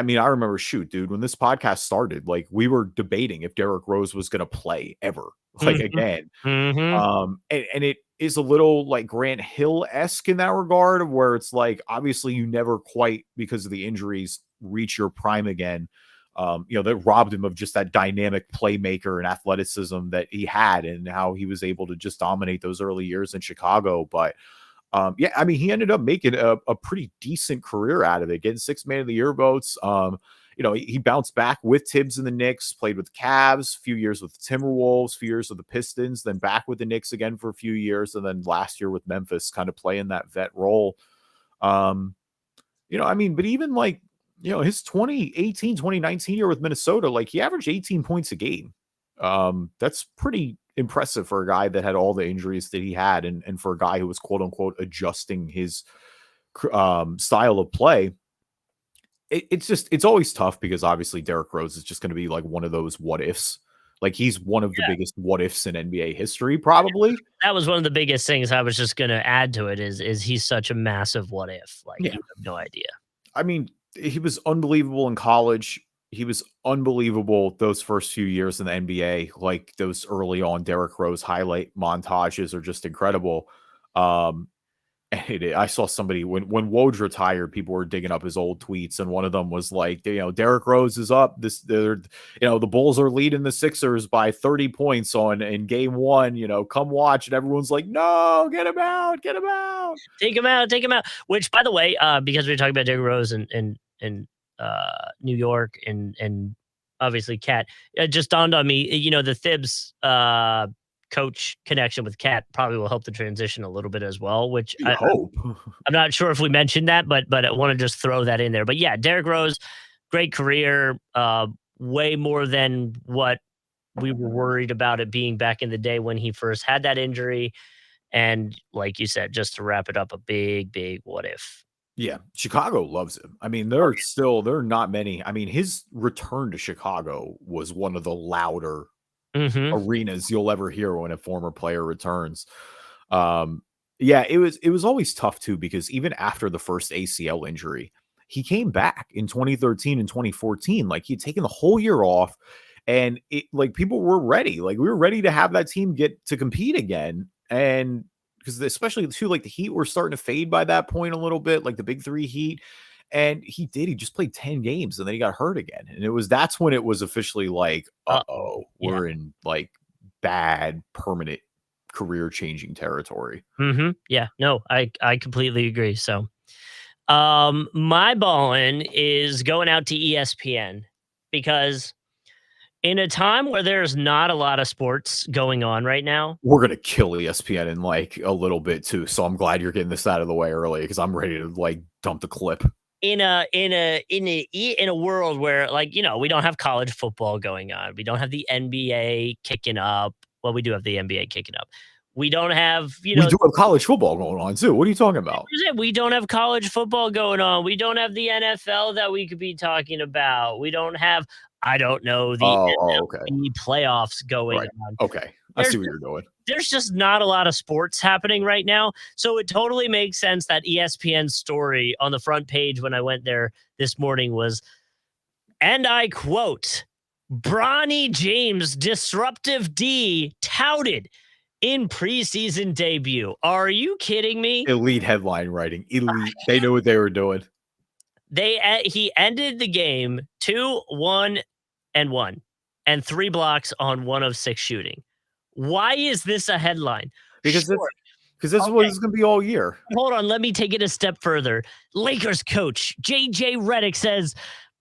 mean, I remember, shoot, dude, when this podcast started, like we were debating if Derrick Rose was going to play ever, like Mm-hmm. again. Mm-hmm. And it is a little like Grant Hill-esque in that regard, where it's like, obviously you never quite, because of the injuries, reach your prime again. That robbed him of just that dynamic playmaker and athleticism that he had and how he was able to just dominate those early years in Chicago. But yeah, I mean, he ended up making a pretty decent career out of it, getting 6 Man of the Year votes. He bounced back with Tibbs in the Knicks, played with Cavs, a few years with the Timberwolves, a few years with the Pistons, then back with the Knicks again for a few years, and then last year with Memphis, kind of playing that vet role. I mean, but even like, his 2018, 2019 year with Minnesota, like he averaged 18 points a game. That's pretty impressive for a guy that had all the injuries that he had, and for a guy who was quote unquote adjusting his style of play. It's always tough because obviously Derrick Rose is just going to be like one of those what ifs. Like he's one of the biggest what ifs in NBA history, probably. That was one of the biggest things I was just gonna add to it is he's such a massive what if. Like Yeah. you have no idea. I mean, he was unbelievable in college. He was unbelievable those first few years in the NBA. Like those early on Derrick Rose highlight montages are just incredible. I saw somebody when Woj retired, people were digging up his old tweets, and one of them was like, Derrick Rose is up. The Bulls are leading the Sixers by 30 points in game 1. Come watch, and everyone's like, no, get him out, get him out, Take him out, take him out. Which, by the way, because we are talking about Derrick Rose and New York and obviously Cat, it just dawned on me. The Thibs coach connection with Cat probably will help the transition a little bit as well. Which hope. I'm not sure if we mentioned that, but I want to just throw that in there. But yeah, Derrick Rose, great career, way more than what we were worried about it being back in the day when he first had that injury. And like you said, just to wrap it up, a big what if. Yeah, Chicago loves him. I mean, there are not many. I mean, his return to Chicago was one of the louder Mm-hmm. arenas you'll ever hear when a former player returns. Yeah, it was always tough too, because even after the first ACL injury, he came back in 2013 and 2014. Like, he'd taken the whole year off, and it, like, people were ready. Like, we were ready to have that team get to compete again. And because especially too, like, the Heat were starting to fade by that point a little bit, like the big three Heat. And he just played 10 games and then he got hurt again. And that's when it was officially like, Uh-oh. Yeah. we're in like bad, permanent, career changing territory. Mm-hmm. Yeah. No, I completely agree. So my Ballin is going out to ESPN because in a time where there's not a lot of sports going on right now, We're gonna kill ESPN in like a little bit too. So I'm glad you're getting this out of the way early, because I'm ready to like dump the clip. in a world where, like, we don't have college football going on, we don't have the NBA kicking up. Well, we do have the NBA kicking up. We don't have, We do have college football going on too. What are you talking about? we don't have college football going on. We don't have the NFL that we could be talking about. We don't have, I don't know, the Okay. MLB playoffs going Right. on. Okay. I see what you're doing. There's just not a lot of sports happening right now. So it totally makes sense that ESPN's story on the front page when I went there this morning was, and I quote, Bronny James disruptive D touted in preseason debut. Are you kidding me? Elite headline writing. Elite. They knew what they were doing. He ended the game 2-1-1 and 3 blocks on 1 of 6 shooting. Why is this a headline? Because this is what it's going to be all year. Hold on, let me take it a step further. Lakers coach JJ Redick says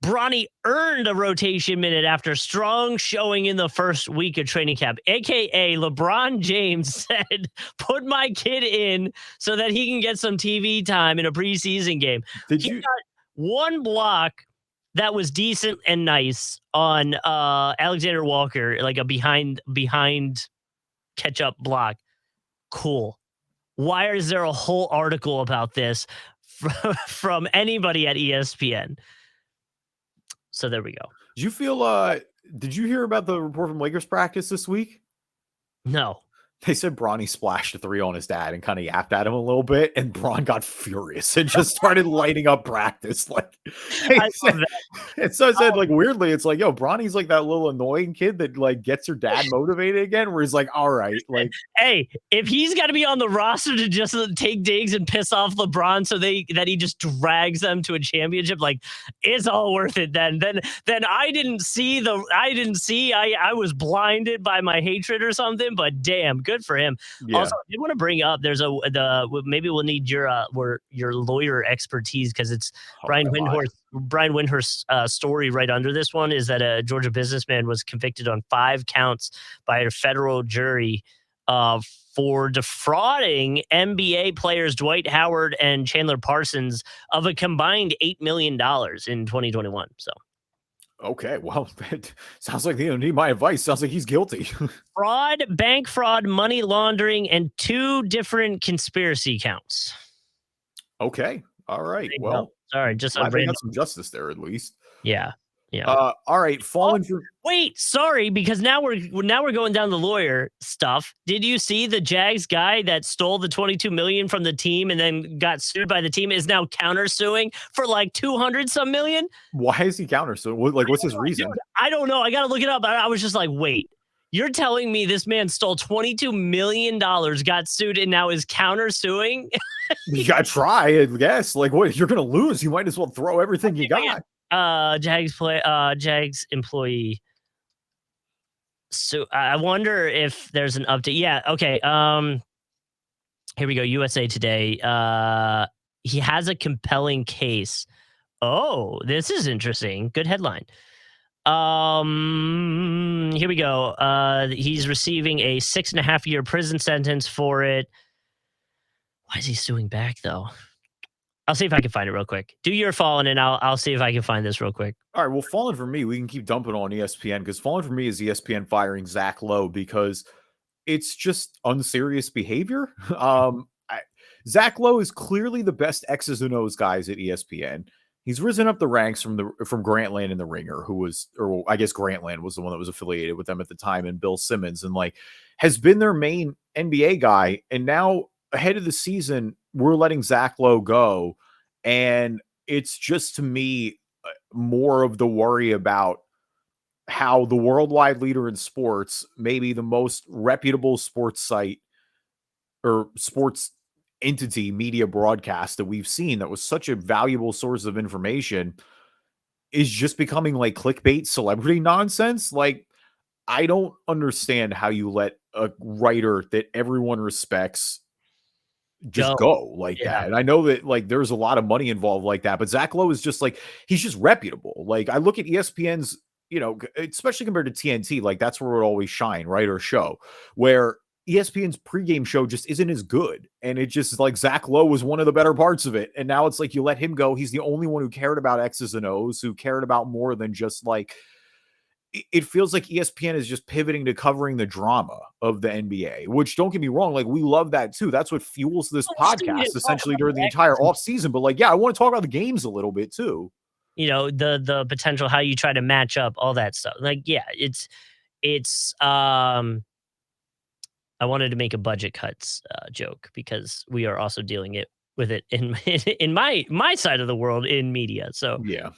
Bronny earned a rotation minute after strong showing in the first week of training camp, aka LeBron James said, "Put my kid in so that he can get some TV time in a preseason game." He got 1 block that was decent and nice on Alexander Walker, like a behind catch up block. Cool. Why is there a whole article about this from anybody at ESPN? So there we go. Did you hear about the report from Lakers practice this week? No. They said Bronny splashed a 3 on his dad and kind of yapped at him a little bit, and Bron got furious and just started lighting up practice. Like, and so I said, like, weirdly, it's like, yo, Bronny's like that little annoying kid that like gets your dad motivated again, where he's like, all right, like, hey, if he's got to be on the roster to just take digs and piss off LeBron so that he just drags them to a championship, like, it's all worth it. Then I was blinded by my hatred or something, but damn, good for him. yeah. Also, I did want to bring up, maybe we'll need your lawyer expertise, because it's Brian Windhorst's story right under this one is that a Georgia businessman was convicted on 5 counts by a federal jury for defrauding NBA players Dwight Howard and Chandler Parsons of a combined $8 million in 2021. So. Okay, well, that sounds like you need my advice. Sounds like he's guilty. Fraud, bank fraud, money laundering, and 2 different conspiracy counts. Okay, all right. Well, sorry, just I got some justice there at least. Yeah. All right, Fallin. Wait, sorry, because now we're going down the lawyer stuff. Did you see the Jags guy that stole the $22 million from the team and then got sued by the team is now countersuing for like 200 some million? Why is he countersuing? Like, what's his reason? Dude, I don't know. I got to look it up. I was just like, wait, you're telling me this man stole $22 million, got sued, and now is countersuing? You got to try, I guess. Like, what? You're going to lose. You might as well throw everything you got. Jags employee. So I wonder if there's an update. Yeah. Okay. Here we go. USA Today. He has a compelling case. Oh, this is interesting. Good headline. Here we go. He's receiving a 6.5-year prison sentence for it. Why is he suing back though? I'll see if I can find it real quick. Do your Fallin, and I'll see if I can find this real quick. All right, well, Fallin for me, we can keep dumping on ESPN because Fallin for me is ESPN firing Zach Lowe because it's just unserious behavior. Zach Lowe is clearly the best X's and O's guys at ESPN. He's risen up the ranks from Grantland and the Ringer, who was, or I guess Grantland was the one that was affiliated with them at the time, and Bill Simmons, and like has been their main NBA guy. And now ahead of the season, we're letting Zach Lowe go, and it's just to me more of the worry about how the worldwide leader in sports, maybe the most reputable sports site or sports entity media broadcast that we've seen that was such a valuable source of information, is just becoming like clickbait celebrity nonsense. Like, I don't understand how you let a writer that everyone respects just go like that. And I know that like there's a lot of money involved like that, but Zach Lowe is just like, he's just reputable. Like, I look at ESPN's, you know, especially compared to TNT, like that's where it always shine, right? Or show, where ESPN's pregame show just isn't as good. And it just like Zach Lowe was one of the better parts of it. And now it's like you let him go. He's the only one who cared about X's and O's, who cared about more than just like, it feels like ESPN is just pivoting to covering the drama of the NBA, which don't get me wrong. Like, we love that too. That's what fuels this podcast essentially during the entire off season. But like, yeah, I want to talk about the games a little bit too. You know, the potential, how you try to match up all that stuff. Like, yeah, it's I wanted to make a budget cuts joke because we are also dealing with it in my side of the world in media. So yeah.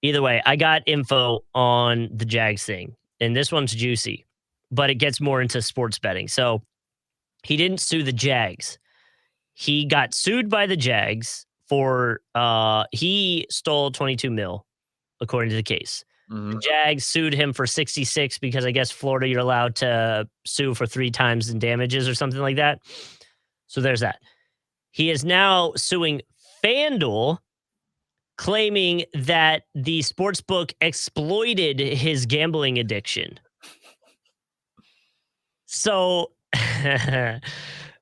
Either way, I got info on the Jags thing, and this one's juicy, but it gets more into sports betting. So he didn't sue the Jags. He got sued by the Jags for he stole 22 mil, according to the case. Mm-hmm. The Jags sued him for 66 because I guess Florida, you're allowed to sue for 3 times in damages or something like that. So there's that. He is now suing FanDuel, claiming that the sportsbook exploited his gambling addiction. So,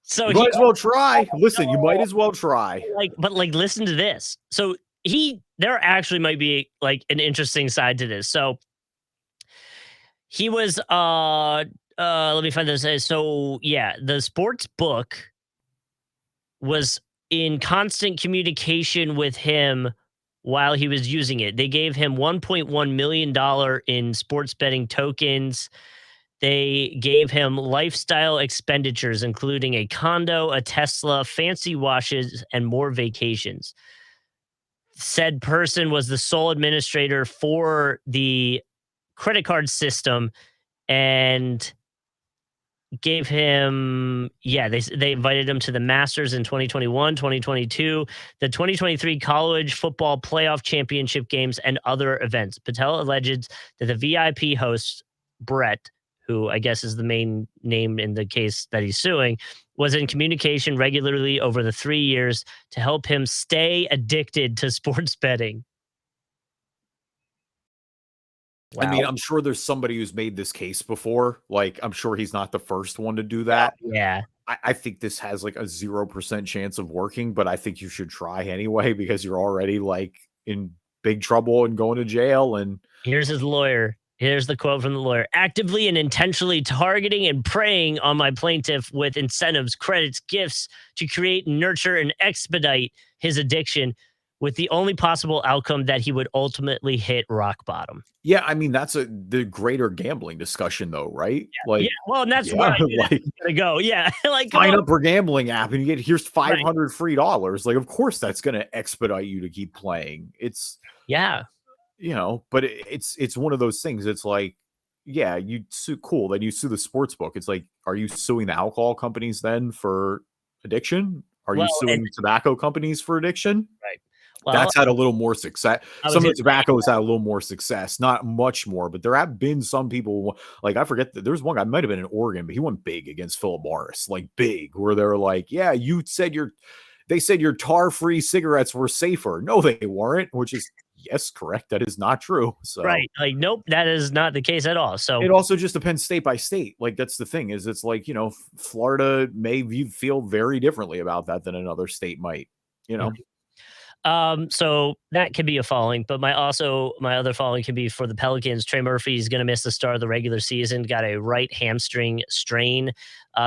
so you might as well try. Listen, you might as well try. But listen to this. So there actually might be like an interesting side to this. So he was, let me find this. So yeah, the sports book was in constant communication with him while he was using it. They gave him $1.1 million in sports betting tokens. They gave him lifestyle expenditures, including a condo, a Tesla, fancy washes, and more vacations. Said person was the sole administrator for the credit card system and gave him, they invited him to the Masters in 2021, 2022, the 2023 college football playoff championship games, and other events. Patel alleged that the VIP host, Brett, who I guess is the main name in the case that he's suing, was in communication regularly over the 3 years to help him stay addicted to sports betting. Wow. I mean, I'm sure there's somebody who's made this case before. Like, I'm sure he's not the first one to do that. Yeah. I think this has like a 0% chance of working, but I think you should try anyway because you're already like in big trouble and going to jail. And here's his lawyer. Here's the quote from the lawyer. Actively and intentionally targeting and preying on my plaintiff with incentives, credits, gifts to create, nurture, and expedite his addiction, with the only possible outcome that he would ultimately hit rock bottom. Yeah, I mean, that's the greater gambling discussion, though, right? Yeah, like, well, and that's where I'm gonna go. Yeah, like sign up for gambling app and you get here's $500 free dollars. Like, of course, that's gonna expedite you to keep playing. It's you know, but it's one of those things. It's like, yeah, you sue, cool. Then you sue the sports book. It's like, are you suing the alcohol companies then for addiction? Are you suing tobacco companies for addiction? Right. Well, that's had a little more success. Some of the tobacco has had a little more success, not much more, but there have been some people, like I forget that there's one guy, might have been in Oregon, but he went big against Philip Morris, like big, where they're like, yeah, they said your tar-free cigarettes were safer. No, they weren't, which is, yes, correct. That is not true. So right. Like, nope, that is not the case at all. So it also just depends state by state. Like, that's the thing, is it's like, you know, Florida may feel very differently about that than another state might. you know? So that could be a falling, but my other falling could be for the Pelicans. Trey Murphy is going to miss the start of the regular season. Got a right hamstring strain.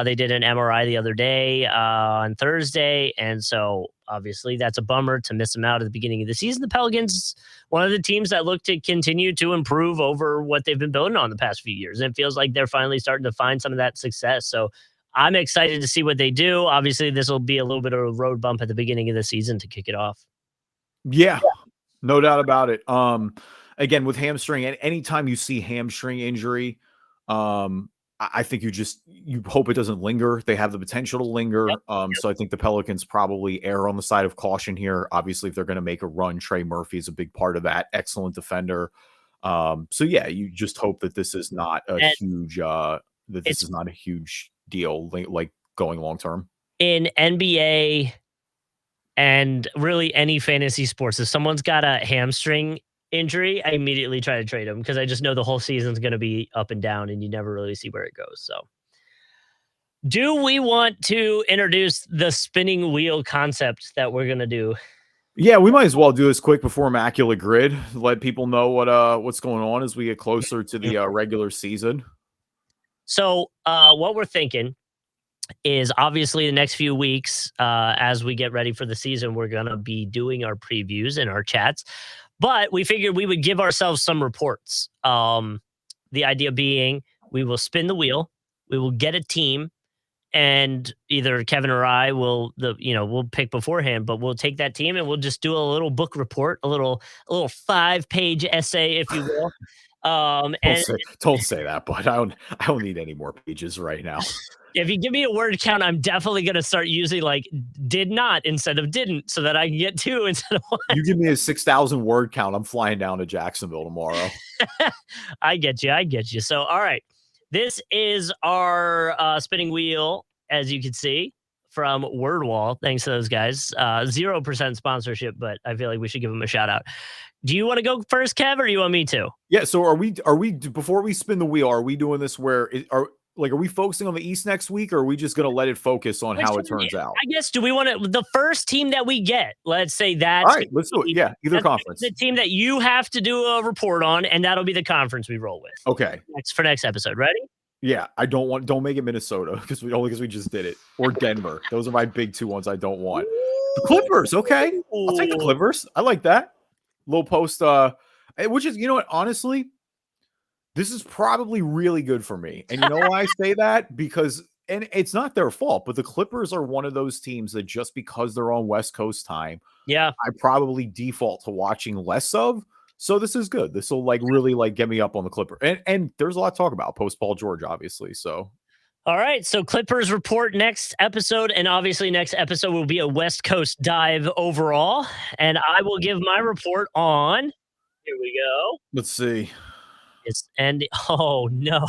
They did an MRI the other day on Thursday, and so obviously that's a bummer to miss him out at the beginning of the season. The Pelicans, one of the teams that look to continue to improve over what they've been building on the past few years, and it feels like they're finally starting to find some of that success. So I'm excited to see what they do. Obviously, this will be a little bit of a road bump at the beginning of the season to kick it off. Yeah, no doubt about it. Again, with hamstring, and anytime you see hamstring injury, I think you hope it doesn't linger. They have the potential to linger. Yep. So I think the Pelicans probably err on the side of caution here. Obviously, if they're going to make a run, Trey Murphy is a big part of that. Excellent defender. So yeah, you just hope that this is not a huge deal, like going long term. In NBA and really any fantasy sports, if someone's got a hamstring injury, I immediately try to trade them because I just know the whole season's going to be up and down and you never really see where it goes. So, do we want to introduce the spinning wheel concept that we're going to do? Yeah, we might as well do this quick before Immaculate Grid. Let people know what's going on as we get closer to the regular season. So, what we're thinking is obviously the next few weeks, as we get ready for the season, we're going to be doing our previews and our chats. But we figured we would give ourselves some reports. The idea being we will spin the wheel, we will get a team, and either Kevin or I we'll pick beforehand, but we'll take that team and we'll just do a little book report, a little 5-page essay, if you will. Don't say that, but I don't need any more pages right now. If you give me a word count, I'm definitely going to start using like did not instead of didn't so that I can get 2 instead of 1. You give me a 6,000 word count, I'm flying down to Jacksonville tomorrow. I get you. So, all right. This is our spinning wheel, as you can see, from WordWall. Thanks to those guys. 0% sponsorship, but I feel like we should give them a shout out. Do you want to go first, Kev, or do you want me to? Yeah, so are we before we spin the wheel, are we doing this where are we focusing on the East next week, or are we just going to let it focus on how it turns out? I guess, do we want to, the first team that we get, let's say that's all right, let's do it. Yeah, either conference. The team that you have to do a report on, and that'll be the conference we roll with. Okay. For next episode. Ready? Yeah, don't make it Minnesota because we just did it, or Denver. Those are my big 2 ones I don't want. The Clippers, okay. I'll take the Clippers. I like that. Low post, which is, you know what, honestly, this is probably really good for me. And you know why I say that? Because, and it's not their fault, but the Clippers are one of those teams that just because they're on West Coast time, I probably default to watching less of. So this is good. This will really get me up on the Clipper. And there's a lot to talk about post Paul George, obviously. So all right, so Clippers report next episode, and obviously next episode will be a West Coast dive overall, and I will give my report on. Here we go. Let's see. Oh no.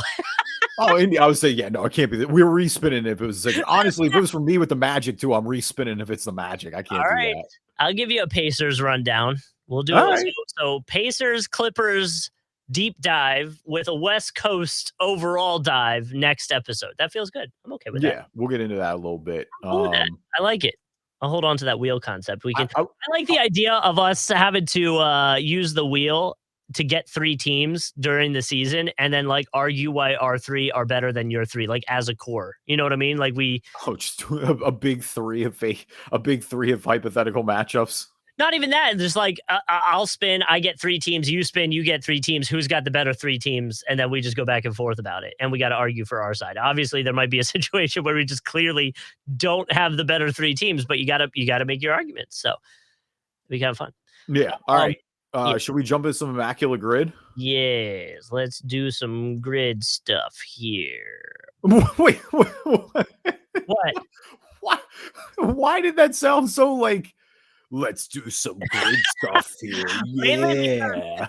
Indy. I would say, yeah, no, it can't be. We're respinning if it was honestly, if it was for me with the Magic too, I'm respinning if it's the Magic. I can't do that. I'll give you a Pacers rundown. We'll do it. Right. So Pacers, Clippers deep dive with a West Coast overall dive next episode. That feels good. I'm okay with that. Yeah, we'll get into that a little bit. I like it. I'll hold on to that wheel concept. I like the idea of us having to use the wheel to get 3 teams during the season and then argue why our 3 are better than your 3, as a core. You know what I mean? Just a big 3 of hypothetical matchups. Not even that. Just I'll spin, I get 3 teams, you spin, you get 3 teams. Who's got the better 3 teams? And then we just go back and forth about it. And we got to argue for our side. Obviously, there might be a situation where we just clearly don't have the better 3 teams, but you gotta make your arguments. So it'll be kind of fun. Yeah. All right. Should we jump into some Immaculate Grid? Yes. Let's do some grid stuff here. Wait. What? Why did that sound so let's do some good stuff here? Yeah.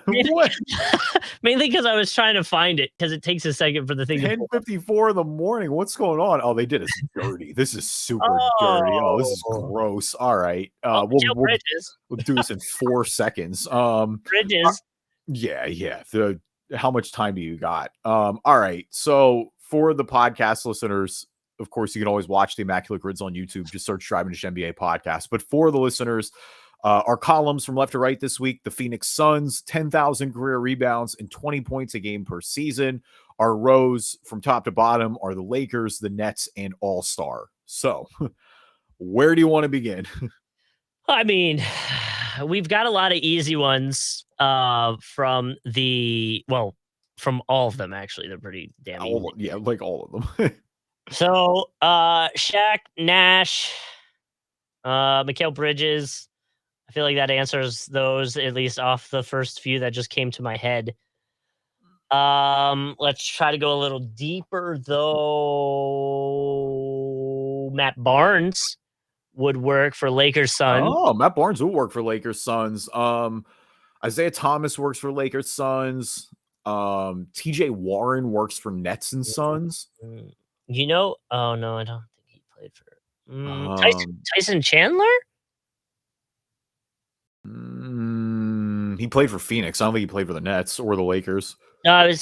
Mainly because I was trying to find it because it takes a second for the thing. 10:54 in the morning. What's going on? Oh, they did us dirty. This is super dirty. Oh, this is gross. All right. We'll do this in 4 seconds. Bridges. Yeah. How much time do you got? All right. So for the podcast listeners, of course, you can always watch the Immaculate Grids on YouTube. Just search Driving Dish NBA podcast. But for the listeners, our columns from left to right this week: the Phoenix Suns, 10,000 career rebounds and 20 points a game per season. Our rows from top to bottom are the Lakers, the Nets, and All-Star. So where do you want to begin? I mean, we've got a lot of easy ones from all of them, actually. They're pretty damn easy. Yeah, like all of them. So, Shaq, Nash, Mikal Bridges. I feel like that answers those, at least off the first few that just came to my head. Let's try to go a little deeper, though. Matt Barnes would work for Lakers Suns. Oh, Matt Barnes will work for Lakers Suns. Isaiah Thomas works for Lakers Suns. TJ Warren works for Nets and Suns. Oh no, I don't think he played for Tyson Chandler. He played for Phoenix. I don't think he played for the Nets or the Lakers. No,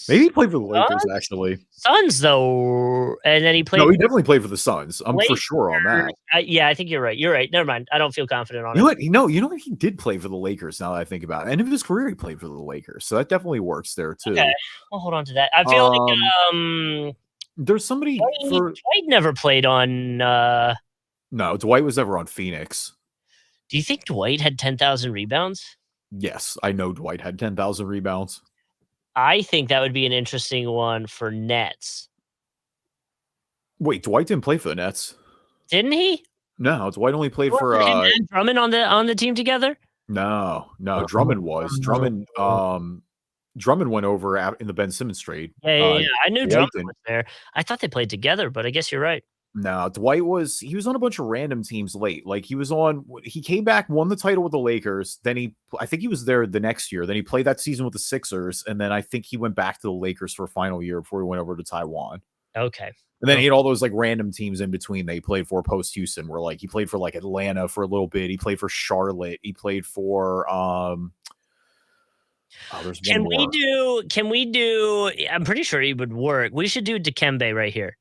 maybe he played for the Lakers, actually. Suns, though, and then he played. No, he definitely played for the Suns. I'm for sure on that. Yeah, I think you're right. You're right. Never mind. I don't feel confident on it. You know what? He did play for the Lakers. Now that I think about it, end of his career, he played for the Lakers, so that definitely works there too. Okay, I'll hold on to that. I feel like there's somebody Dwight never played on. No, Dwight was never on Phoenix. Do you think Dwight had 10,000 rebounds? Yes, I know Dwight had 10,000 rebounds. I think that would be an interesting one for Nets. Wait, Dwight didn't play for the Nets, didn't he? No, Dwight only played for him and Drummond on the team together. No, Drummond was Drummond. Drummond went over in the Ben Simmons trade. Yeah. I knew Drummond was there. I thought they played together, but I guess you're right. No, Dwight was on a bunch of random teams late. Like he came back, won the title with the Lakers. Then I think he was there the next year. Then he played that season with the Sixers. And then I think he went back to the Lakers for a final year before he went over to Taiwan. Okay. And then he had all those like random teams in between that he played for post Houston, where like he played for like Atlanta for a little bit. He played for Charlotte. He played for Can we do I'm pretty sure he would work. We should do Dikembe right here.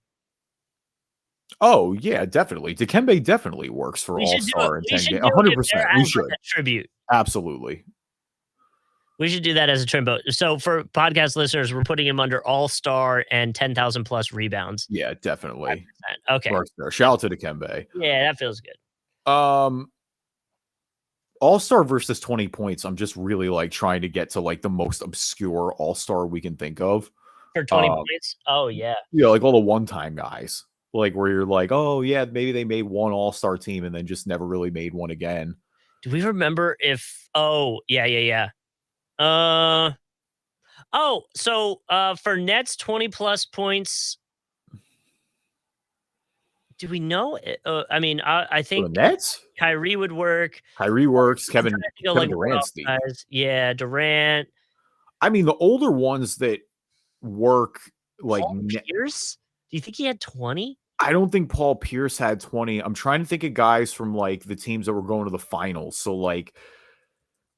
Oh yeah, definitely. Dikembe definitely works for All-Star and 10K. 100%. We should. Tribute. Absolutely. We should do that as a tribute. So for podcast listeners, we're putting him under All-Star and 10,000 plus rebounds. Yeah, definitely. 5%. Okay. Shout out to Dikembe. Yeah, that feels good. All-Star versus 20 points. I'm just really like trying to get to like the most obscure All-Star we can think of. For 20 points? Oh yeah. Yeah, like all the one-time guys. Like where you're like, oh yeah, maybe they made one All-Star team and then just never really made one again. Do we remember if? Oh yeah. So for Nets 20 plus points. Do we know? I mean, I think for the Nets, Kyrie would work. Kyrie works. Kevin Durant. Yeah, Durant. I mean, the older ones that work like Paul Pierce. Do you think he had 20? I don't think Paul Pierce had 20. I'm trying to think of guys from like the teams that were going to the finals. So like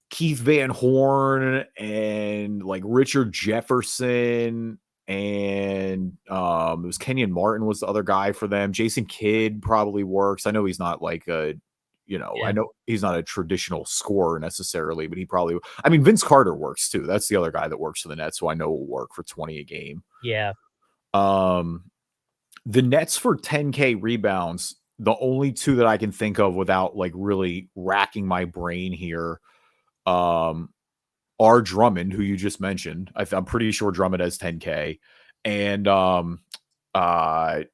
Keith Van Horn and like Richard Jefferson and it was Kenyon Martin was the other guy for them. Jason Kidd probably works. I know he's not like I know he's not a traditional scorer necessarily, but he probably, I mean, Vince Carter works too. That's the other guy that works for the Nets, who I know will work for 20 a game. Yeah. The Nets for 10K rebounds, the only two that I can think of without like really racking my brain here, are Drummond, who you just mentioned. I'm pretty sure Drummond has 10K, and DeAndre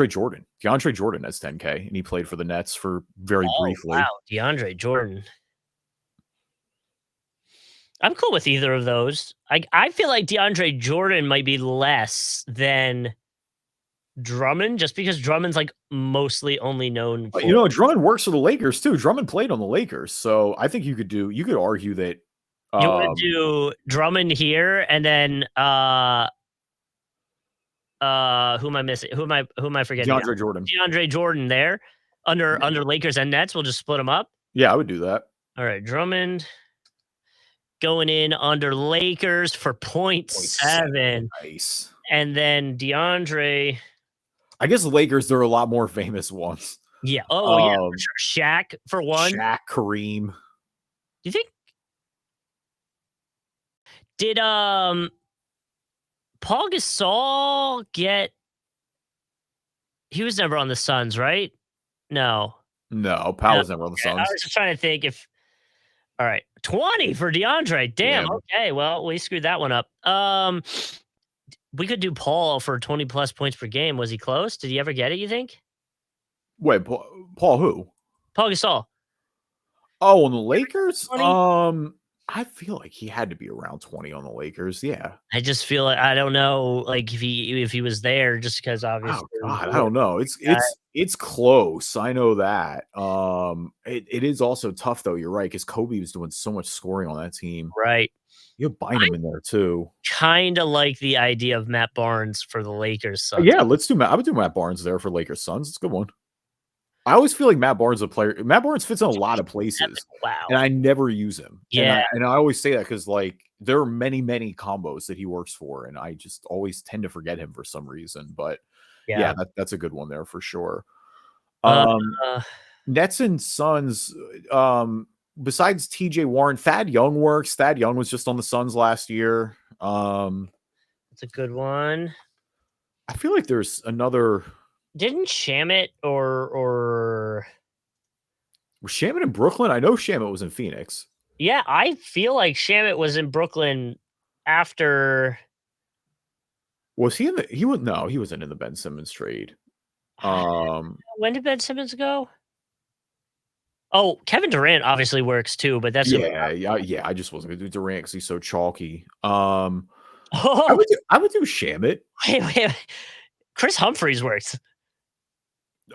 Jordan. DeAndre Jordan has 10K, and he played for the Nets for very briefly. Wow, DeAndre Jordan. I'm cool with either of those. I feel like DeAndre Jordan might be less than Drummond, just because Drummond's like mostly only known for, Drummond works for the Lakers too. Drummond played on the Lakers, so I think you could argue that you would do Drummond here, and then who am I missing? Who am I forgetting? DeAndre Jordan there under Lakers and Nets. We'll just split them up. Yeah, I would do that. All right, Drummond going in under Lakers for 0.7. Nice. And then DeAndre I guess the Lakers, there are a lot more famous ones. Yeah. Oh, yeah, for sure. Shaq, for one. Shaq, Kareem. Do you think did Paul Gasol get he was never on the Suns, right? No. No, Powell No, was never on the okay. I Suns. was just trying to think if all right. 20 for DeAndre. Damn, Yeah. okay. Well, we screwed that one up. We could do Paul for 20 plus points per game. Was he close? Did he ever get it, you think? Wait, Paul who? Paul Gasol. Oh, on the Lakers? 20? I feel like he had to be around 20 on the Lakers. Yeah. I just feel like I don't know, like if he was there, just because obviously. Oh God, I don't know. It's close. I know that. It is also tough though. You're right, because Kobe was doing so much scoring on that team. Right. You have Bynum in there too. Kind of like the idea of Matt Barnes for the Lakers. Suns. Yeah, let's do Matt. I would do Matt Barnes there for Lakers Suns. It's a good one. I always feel like Matt Barnes is a player. Matt Barnes fits in a lot of places. Wow. And I never use him. Yeah. And I always say that because like there are many, many combos that he works for, and I just always tend to forget him for some reason. But yeah, that's a good one there for sure. Nets and Suns, besides TJ Warren, Thad Young works. Thad Young was just on the Suns last year. That's a good one. I feel like there's another. Didn't Shamit or Was Shamit in Brooklyn? I know Shamit was in Phoenix. Yeah, I feel like Shamit was in Brooklyn after. Was he in the? He wasn't in the Ben Simmons trade. When did Ben Simmons go? Oh, Kevin Durant obviously works too, but that's yeah. I just wasn't gonna do Durant because he's so chalky. I would do Shamit. Wait. Chris Humphries works.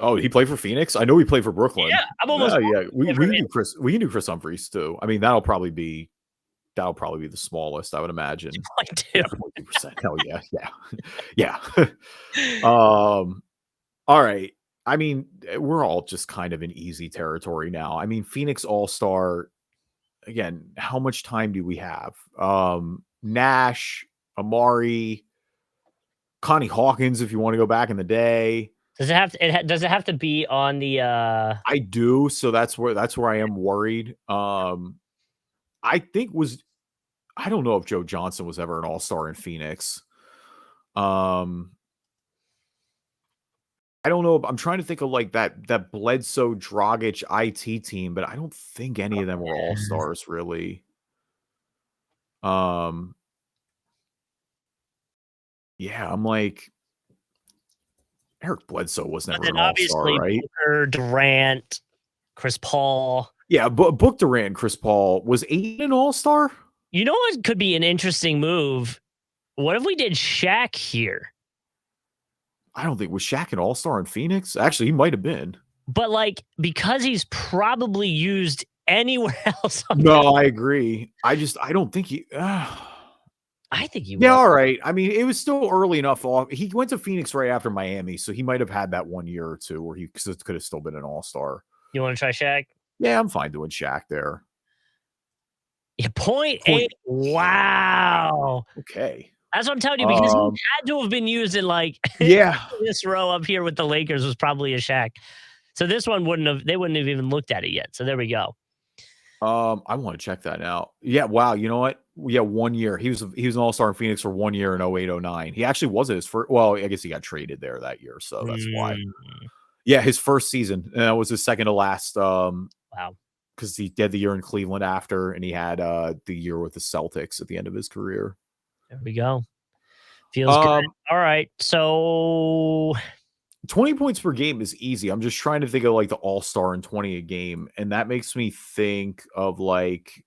Oh, he played for Phoenix? I know he played for Brooklyn. Yeah, I'm almost. Yeah. We can do Chris. We can do Chris Humphries too. I mean, that'll probably be the smallest, I would imagine. 2.2. 40%. Hell yeah. All right. I mean, we're all just kind of in easy territory now. I mean, Phoenix All-Star. Again, how much time do we have? Nash, Amari, Connie Hawkins, if you want to go back in the day. Does it have to be on the I do, so that's where I am worried. I don't know if Joe Johnson was ever an all-star in Phoenix. I don't know. I'm trying to think of like that Bledsoe Dragic IT team, but I don't think any of them were all-stars really. Yeah, I'm like Eric Bledsoe was never an all-star, right? Booker, Durant, Chris Paul. Yeah, but Book Durant, Chris Paul. Was Ayton an all-star? You know what could be an interesting move? What if we did Shaq here? I don't think was Shaq an all-star in Phoenix. Actually, he might have been. But like because he's probably used anywhere else. No, I agree. I don't think he. I think he. Yeah, all right. I mean, it was still early enough. He went to Phoenix right after Miami, so he might have had that 1 year or two where he could have still been an all-star. You want to try Shaq? Yeah, I'm fine doing Shaq there. Yeah, 0.8. Wow. Okay. That's what I'm telling you, because he had to have been used in like this row up here with the Lakers was probably a Shaq. So this one they wouldn't have even looked at it yet. So there we go. I want to check that out. Yeah, wow. You know what? Yeah, 1 year. He was an all-star in Phoenix for 1 year in 08-09. He actually wasn't his first. Well, I guess he got traded there that year, so that's why. Yeah, his first season. Was his second to last. Wow. Because he did the year in Cleveland after, and he had the year with the Celtics at the end of his career. There we go. Feels good. All right. So 20 points per game is easy. I'm just trying to think of like the all-star in 20 a game. And that makes me think of like.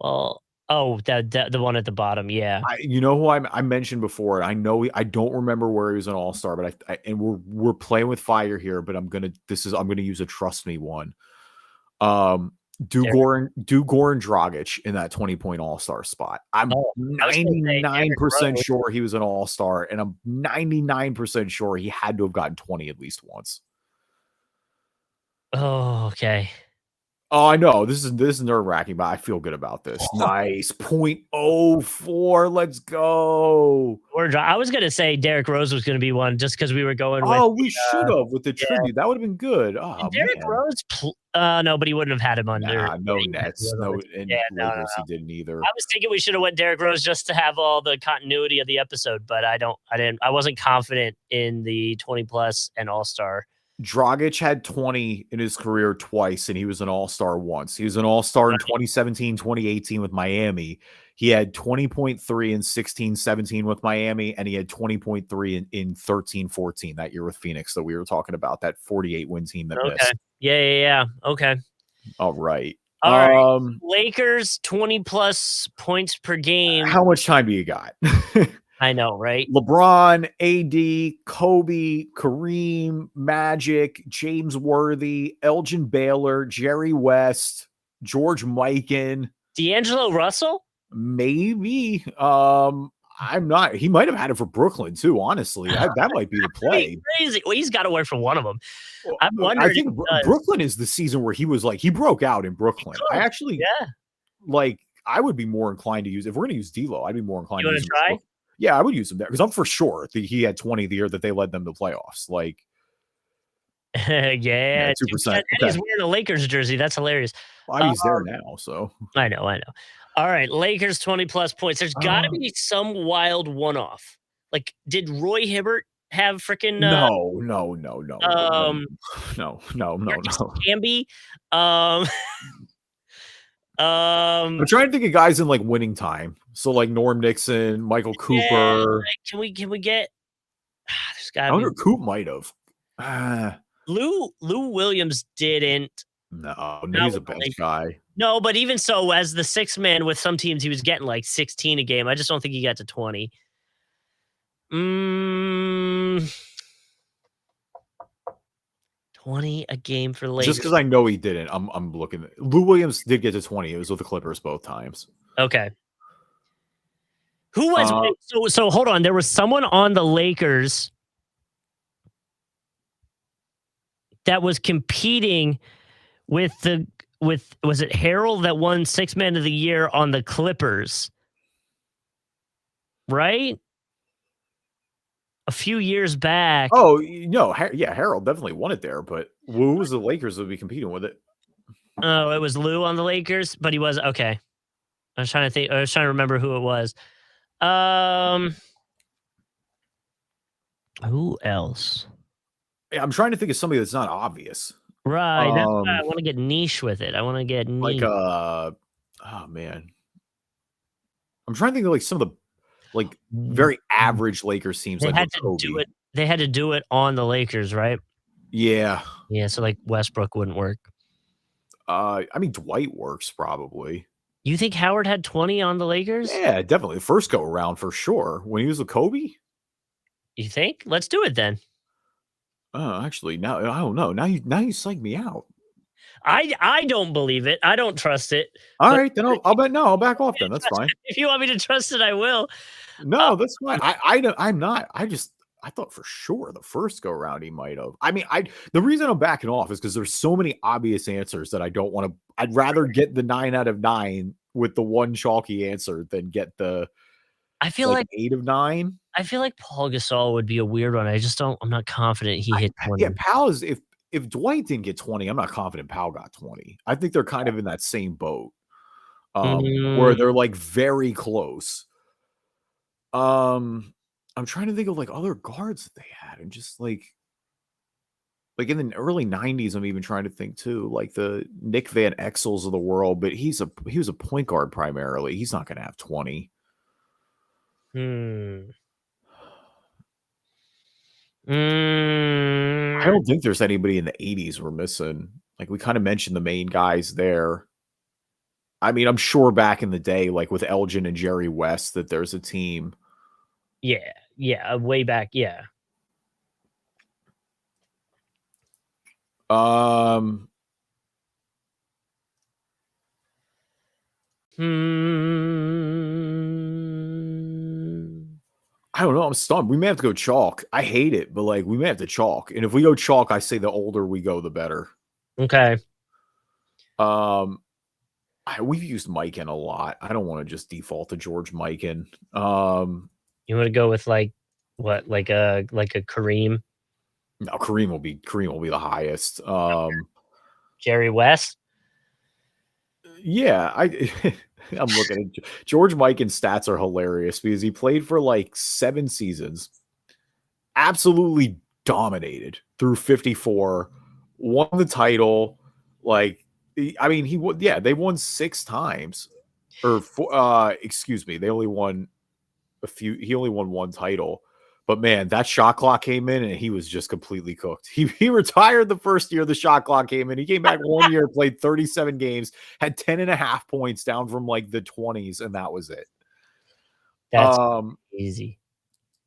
Well, the one at the bottom. Yeah. You know who I mentioned before. I know I don't remember where he was an all-star, but and we're playing with fire here, but I'm going to use a trust me one. Do Goran Dragic in that 20-point all-star spot. I'm 99% sure he was an all-star, and I'm 99% sure he had to have gotten 20 at least once. Oh, okay. Oh, I know. This is nerve-wracking, but I feel good about this. Nice. 0.04. Let's go. I was gonna say Derrick Rose was gonna be one just because we were going with Oh, we should have with the yeah. tribute. That would have been good. Did Oh, Derrick man. Rose no, but he wouldn't have had him under. Nah, no Yeah, he Nets. was on No, the and yeah, no, no, Lakers, no. he didn't either. I was thinking we should have went Derrick Rose just to have all the continuity of the episode, but I wasn't confident in the 20 plus and all-star. Dragic had 20 in his career twice, and he was an all-star once. He was an all-star in 2017, 2018 with Miami. He had 20.3 in 16, 17 with Miami, and he had 20.3 in 13, 14 that year with Phoenix that we were talking about, that 48-win team that missed. Yeah. Okay. All right. All right. Lakers 20 plus points per game. How much time do you got? I know, right? LeBron, AD, Kobe, Kareem, Magic, James Worthy, Elgin Baylor, Jerry West, George Mikan, D'Angelo Russell? Maybe. I'm not. He might have had it for Brooklyn too. Honestly, that might be the play. Crazy. Well, he's got to work for one of them. I'm wondering. I think Brooklyn is the season where he was like he broke out in Brooklyn. I actually, like. I would be more inclined to use if we're going to use D'Lo. I'd be more inclined to use him. Try? Yeah, I would use him there because I'm for sure that he had 20 the year that they led them to playoffs. Like, yeah, 2%. He's wearing a Lakers jersey. That's hilarious. Well, he's there now, so I know. All right, Lakers 20 plus points. There's got to be some wild one-off. Like, did Roy Hibbert have freaking? No. Camby. I'm trying to think of guys in like winning time. So like Norm Nixon, Michael Cooper. Can we get? There's got. I wonder Coop might have. Lou Williams didn't. No, he's a bench guy. No, but even so, as the sixth man with some teams, he was getting like 16 a game. I just don't think he got to 20. 20 a game for the Lakers. Just because I know he didn't, I'm looking. Lou Williams did get to 20. It was with the Clippers both times. Okay. Who was so hold on? There was someone on the Lakers that was competing with was it Harold that won Sixth Man of the Year on the Clippers? Right? A few years back. Oh, no. Yeah, Harold definitely won it there, but who was the Lakers that would be competing with it? Oh, it was Lou on the Lakers, but he was okay. I was trying to remember who it was. Who else? I'm trying to think of somebody that's not obvious. Right. That's why I want to get niche with it. I want to get niche. Like oh man. I'm trying to think of like some of the like very average Lakers teams. They like had to do it. They had to do it on the Lakers, right? Yeah. Yeah. So like Westbrook wouldn't work. I mean Dwight works probably. You think Howard had 20 on the Lakers? Yeah, definitely. The first go around for sure. When he was with Kobe? You think? Let's do it then. Actually, now I don't know. Now you psych me out. I don't believe it. I don't trust it. All right, then I'll back off then. That's fine. If you want me to trust it, I will. No, that's fine. I'm not. I thought for sure the first go around he might have. I mean, the reason I'm backing off is because there's so many obvious answers that I don't want to. I'd rather get the 9 out of 9 with the one chalky answer than get the. I feel like 8 of 9. I feel like Paul Gasol would be a weird one. I'm not confident he hit 20. Yeah, Powell is if Dwight didn't get 20, I'm not confident Powell got 20. I think they're kind of in that same boat. Where they're like very close. I'm trying to think of like other guards that they had, and just like in the early 90s, I'm even trying to think too, like the Nick Van Exels of the world, but he was a point guard primarily. He's not going to have 20. I don't think there's anybody in the 80s we're missing. Like we kind of mentioned the main guys there. I mean, I'm sure back in the day, like with Elgin and Jerry West, that there's a team. Yeah, way back, yeah. I don't know. I'm stumped. We may have to go chalk. I hate it, but like we may have to chalk. And if we go chalk, I say the older we go, the better. Okay. We've used Mikan a lot. I don't want to just default to George Mikan. You want to go with like what, like a Kareem? No, Kareem will be the highest. Jerry West? Yeah, I'm looking at George Mikan's stats are hilarious because he played for like 7 seasons, absolutely dominated through 54, won the title. Like, I mean, they won 6 times, or excuse me, they only won a few. He only won 1 title. But man, that shot clock came in and he was just completely cooked. He retired the first year the shot clock came in. He came back 1 year, played 37 games, had 10.5 points down from like the 20s, and that was it. That's easy.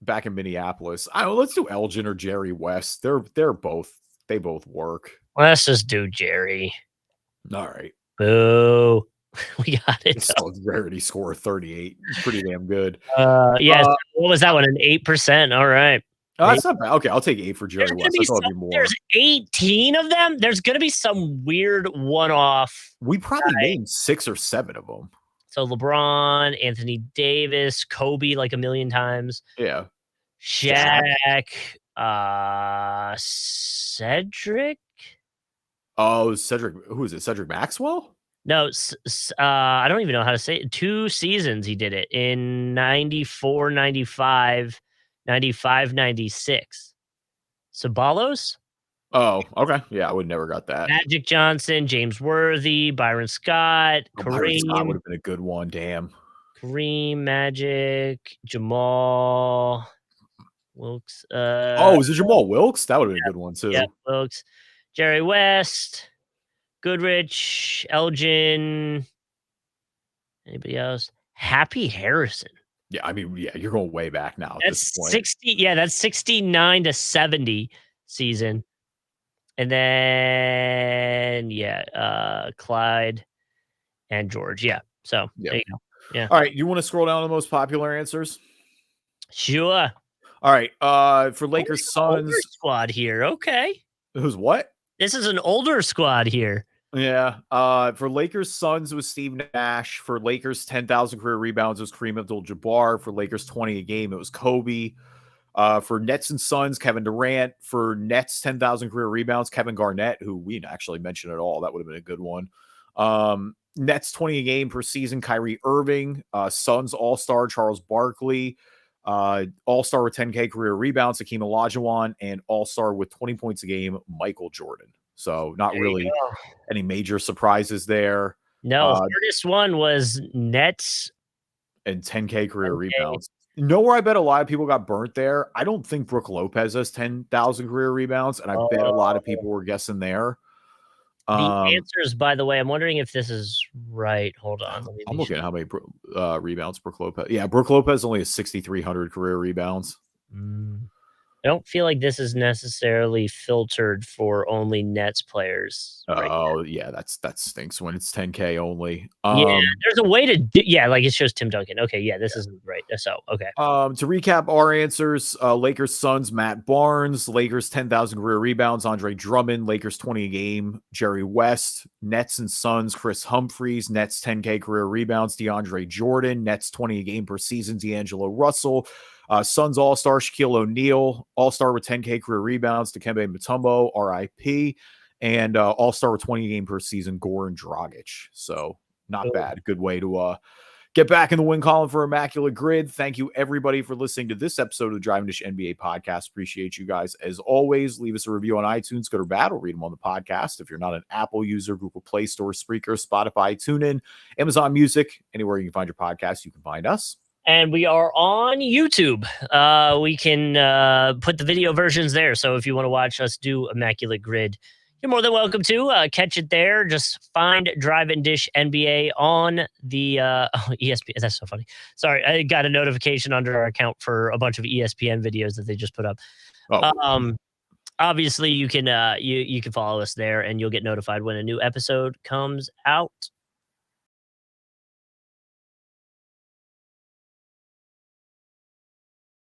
Back in Minneapolis. Let's do Elgin or Jerry West. They both work. Let's just do Jerry. All right. Boo. We got it. Still rarity score 38. Pretty damn good. Yes. What was that one? An 8%. All right. That's not bad. Okay, I'll take 8 for Jerry West. I thought it'd be more. There's 18 of them. There's gonna be some weird one-off. We probably named 6 or 7 of them. So LeBron, Anthony Davis, Kobe like a million times. Yeah. Shaq, Cedric. Oh, Cedric. Who is it? Cedric Maxwell? No, I don't even know how to say it. 2 seasons he did it in 94, 95, 95, 96. Ceballos? Oh, okay. Yeah, I would never got that. Magic Johnson, James Worthy, Byron Scott, Kareem. Byron Scott would have been a good one. Damn. Kareem, Magic, Jamal Wilkes. Is it Jamal Wilkes? That would have been a good one too. Yeah, Wilkes. Jerry West, Goodrich, Elgin. Anybody else? Happy Harrison. Yeah, I mean, yeah, you're going way back now. That's 60. Yeah, that's 69 to 70 season. And then Clyde and George. Yeah. So there you go. Yeah. All right. You want to scroll down the most popular answers? Sure. All right. For Lakers Suns squad here. Okay. Who's what? This is an older squad here. Yeah. For Lakers Suns was Steve Nash. For Lakers 10,000 career rebounds was Kareem Abdul-Jabbar. For Lakers 20 a game it was Kobe. For Nets and Suns, Kevin Durant. For Nets 10,000 career rebounds, Kevin Garnett, who we didn't actually mention at all. That would have been a good one. Nets 20 a game per season, Kyrie Irving. Suns All-Star Charles Barkley. All-Star with 10K career rebounds, Hakeem Olajuwon, and All-Star with 20 points a game, Michael Jordan. So not really any major surprises there. No, hardest one was Nets and 10K career rebounds. You know where I bet a lot of people got burnt there? I don't think Brook Lopez has 10,000 career rebounds, and I bet a lot of people were guessing there. The answers, by the way, I'm wondering if this is right. Hold on. I'm looking at how many rebounds Brook Lopez. Yeah, Brook Lopez only has 6,300 career rebounds. I don't feel like this is necessarily filtered for only Nets players. Yeah, that stinks when it's 10K only. Yeah, there's a way to do. Yeah, like it shows Tim Duncan. Okay, yeah, this isn't right. So okay. To recap our answers: Lakers Suns, Matt Barnes. Lakers 10,000 career rebounds, Andre Drummond. Lakers 20 a game, Jerry West. Nets and Suns, Chris Humphries. Nets 10K career rebounds, DeAndre Jordan. Nets 20 a game per season, D'Angelo Russell. Suns All-Star, Shaquille O'Neal. All-Star with 10K career rebounds, Dikembe Mutombo, RIP. And All-Star with 20 game per season, Goran Dragic. So not bad. Good way to get back in the win column for Immaculate Grid. Thank you, everybody, for listening to this episode of the Driving Dish NBA podcast. Appreciate you guys. As always, leave us a review on iTunes, good or bad. We'll read them on the podcast. If you're not an Apple user, Google Play Store, Spreaker, Spotify, TuneIn, Amazon Music, anywhere you can find your podcast, you can find us. And we are on YouTube. We can put the video versions there. So if you want to watch us do Immaculate Grid, you're more than welcome to catch it there. Just find Drive and Dish NBA on the ESPN. That's so funny. Sorry, I got a notification under our account for a bunch of ESPN videos that they just put up. Obviously, you can you can follow us there, and you'll get notified when a new episode comes out.